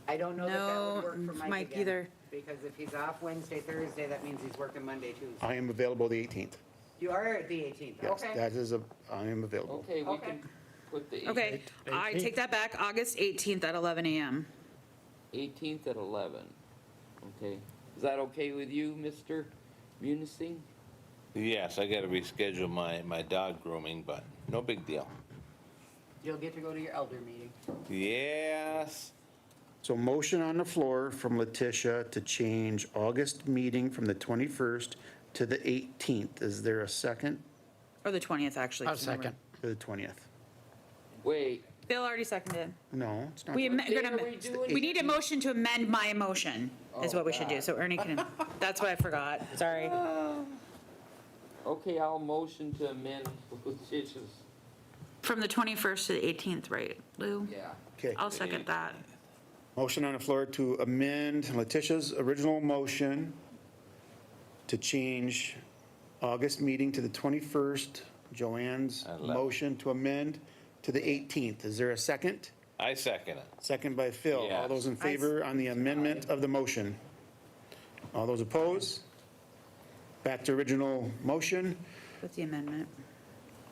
[SPEAKER 8] I don't know that that
[SPEAKER 2] No,
[SPEAKER 8] would work for Mike
[SPEAKER 2] Mike
[SPEAKER 8] again,
[SPEAKER 2] either.
[SPEAKER 8] Because if he's off Wednesday, Thursday, that means he's working Monday, Tuesday.
[SPEAKER 1] I am available the 18th.
[SPEAKER 8] You are at the 18th,
[SPEAKER 1] Yes,
[SPEAKER 8] okay.
[SPEAKER 1] that is I am available.
[SPEAKER 4] Okay, we
[SPEAKER 8] Okay.
[SPEAKER 4] can put the
[SPEAKER 2] Okay, I
[SPEAKER 5] 18th.
[SPEAKER 2] take that back, August 18th at 11 a.m.
[SPEAKER 4] 18th at 11. Okay, is that okay with you, Mr. Munising?
[SPEAKER 3] Yes, I gotta reschedule my dog grooming, but no big deal.
[SPEAKER 8] You'll get to go to your elder meeting.
[SPEAKER 3] Yes.
[SPEAKER 1] So motion on the floor from Letitia to change August meeting from the 21st to the 18th. Is there a second?
[SPEAKER 2] Or the 20th, actually.
[SPEAKER 5] I'll
[SPEAKER 2] 'cause remember-
[SPEAKER 5] second.
[SPEAKER 1] To the 20th.
[SPEAKER 4] Wait,
[SPEAKER 2] Bill already seconded.
[SPEAKER 1] No, it's not.
[SPEAKER 2] We,
[SPEAKER 4] what day
[SPEAKER 2] gonna-
[SPEAKER 4] are we doing?
[SPEAKER 2] we need a motion to amend my motion, is
[SPEAKER 4] Oh,
[SPEAKER 2] what we should do.
[SPEAKER 4] God.
[SPEAKER 2] So Ernie can, that's what I forgot. Sorry.
[SPEAKER 4] okay, I'll motion to amend Letitia's,
[SPEAKER 2] From the 21st to the 18th, right, Lou?
[SPEAKER 4] yeah.
[SPEAKER 1] Okay,
[SPEAKER 2] I'll second that.
[SPEAKER 1] motion on the floor to amend Letitia's original motion to change August meeting to the 21st, Joanne's
[SPEAKER 3] I love it.
[SPEAKER 1] motion to amend to the 18th. Is there a second?
[SPEAKER 3] I second it.
[SPEAKER 1] Second by Phil. All
[SPEAKER 3] Yes.
[SPEAKER 1] those in favor on the amendment of the motion? All those opposed? Back to original motion.
[SPEAKER 2] With the amendment.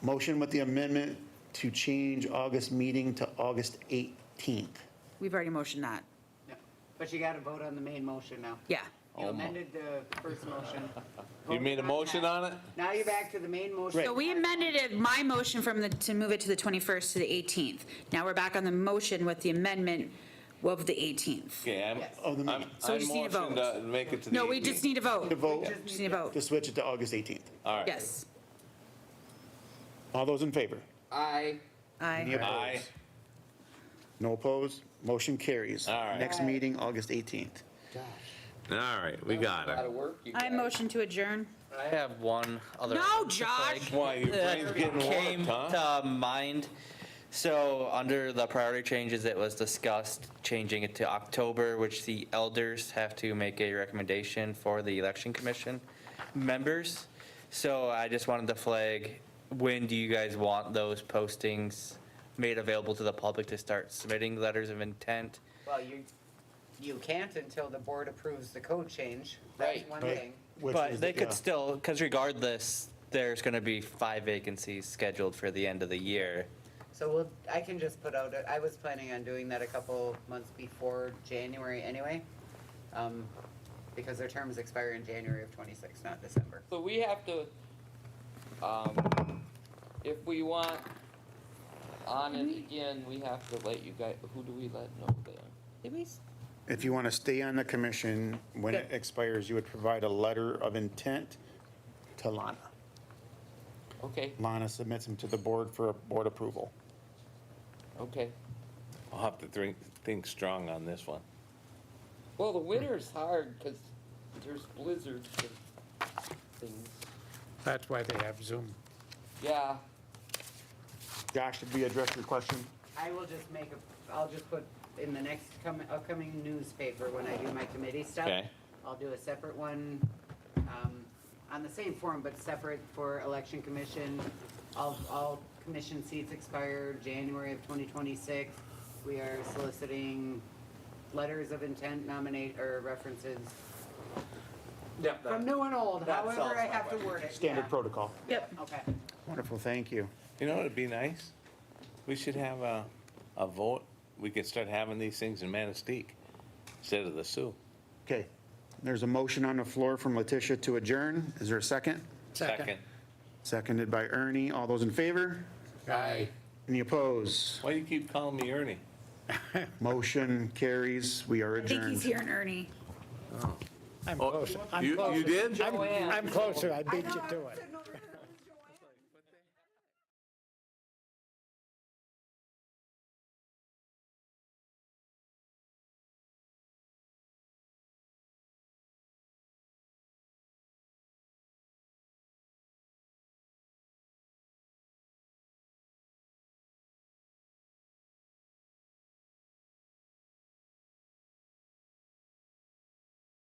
[SPEAKER 1] Motion with the amendment to change August meeting to August 18th.
[SPEAKER 2] We've already motioned that.
[SPEAKER 8] Yeah. But you got to vote on the main motion now.
[SPEAKER 2] Yeah.
[SPEAKER 8] You amended the first motion.
[SPEAKER 3] You made a
[SPEAKER 8] Voted
[SPEAKER 3] motion
[SPEAKER 8] that.
[SPEAKER 3] on it?
[SPEAKER 8] Now you're back to the main motion.
[SPEAKER 2] So we amended it, my motion from the, to move it to the 21st to the 18th. Now we're back on the motion with the amendment of the 18th.
[SPEAKER 3] Okay, I'm,
[SPEAKER 8] Yes.
[SPEAKER 1] Oh, the
[SPEAKER 3] I'm,
[SPEAKER 2] So we
[SPEAKER 3] I
[SPEAKER 2] just need a
[SPEAKER 3] motioned
[SPEAKER 2] vote.
[SPEAKER 3] to make it to the
[SPEAKER 2] No, we just
[SPEAKER 3] 18th.
[SPEAKER 2] need a vote.
[SPEAKER 1] To vote,
[SPEAKER 2] Just need a vote.
[SPEAKER 1] to switch it to August 18th.
[SPEAKER 3] All right.
[SPEAKER 2] Yes.
[SPEAKER 1] All those in favor?
[SPEAKER 4] Aye.
[SPEAKER 1] Any
[SPEAKER 2] Aye.
[SPEAKER 3] Aye.
[SPEAKER 1] opposed? No opposed? Motion carries.
[SPEAKER 3] All right.
[SPEAKER 1] Next meeting, August 18th.
[SPEAKER 3] All right, we got
[SPEAKER 4] A lot
[SPEAKER 3] it.
[SPEAKER 4] of work you
[SPEAKER 2] I
[SPEAKER 4] guys.
[SPEAKER 2] motion to adjourn.
[SPEAKER 7] I have one other.
[SPEAKER 2] No,
[SPEAKER 7] item to
[SPEAKER 2] Josh.
[SPEAKER 7] flag.
[SPEAKER 3] Why, your brain's getting
[SPEAKER 7] Came
[SPEAKER 3] warped, huh?
[SPEAKER 7] to mind. So under the priority changes, it was discussed changing it to October, which the elders have to make a recommendation for the election commission members. So I just wanted to flag, when do you guys want those postings made available to the public to start submitting letters of intent?
[SPEAKER 8] Well, you can't until the board approves the code change. That's
[SPEAKER 4] Right.
[SPEAKER 8] one
[SPEAKER 1] Right.
[SPEAKER 8] thing.
[SPEAKER 1] Which
[SPEAKER 7] But
[SPEAKER 1] is
[SPEAKER 7] they
[SPEAKER 1] the-
[SPEAKER 7] could
[SPEAKER 1] yeah.
[SPEAKER 7] still, because regardless, there's going to be 5 vacancies scheduled for the end of the year.
[SPEAKER 8] So I can just put out, I was planning on doing that a couple months before January anyway. Because their terms expire in January of 26, not December.
[SPEAKER 4] So we have to, if we want on it again, we have to let you guys, who do we let know then?
[SPEAKER 2] Did we?
[SPEAKER 1] If you want to stay on the commission, when it expires, you would provide a letter of intent to Lana.
[SPEAKER 4] Okay,
[SPEAKER 1] Lana submits them to the board for board approval.
[SPEAKER 4] okay.
[SPEAKER 3] I'll have to think strong on this one.
[SPEAKER 4] Well, the winter's hard because there's blizzards and things.
[SPEAKER 5] That's why they have Zoom.
[SPEAKER 4] Yeah,
[SPEAKER 1] Josh, did we address your question?
[SPEAKER 8] I will just I'll just put in the next upcoming newspaper when I do my committee stuff.
[SPEAKER 3] Okay.
[SPEAKER 8] I'll do a separate one, on the same form, but separate for election commission. All commission seats expire January of 2026. We are soliciting letters of intent, nominate, or references from new and old, however I have to word it.
[SPEAKER 1] Standard
[SPEAKER 8] yeah.
[SPEAKER 1] protocol.
[SPEAKER 2] Yep.
[SPEAKER 8] Okay.
[SPEAKER 1] Wonderful, thank you.
[SPEAKER 3] You know what'd be nice? We should have a vote. We could start having these things in Manistee instead of the Sioux.
[SPEAKER 1] Okay, there's a motion on the floor from Letitia to adjourn. Is there a second?
[SPEAKER 3] Second.
[SPEAKER 1] Seconded by Ernie. All those in favor?
[SPEAKER 5] Aye.
[SPEAKER 1] Any opposed?
[SPEAKER 3] Why do you keep calling me Ernie?
[SPEAKER 1] Motion carries. We are
[SPEAKER 2] I think he's
[SPEAKER 1] adjourned.
[SPEAKER 2] here and Ernie.
[SPEAKER 5] I'm
[SPEAKER 3] Oh,
[SPEAKER 5] closer. I'm
[SPEAKER 3] you
[SPEAKER 5] closer.
[SPEAKER 3] did?
[SPEAKER 5] I'm closer. I beat you to it.
[SPEAKER 8] Sitting over here.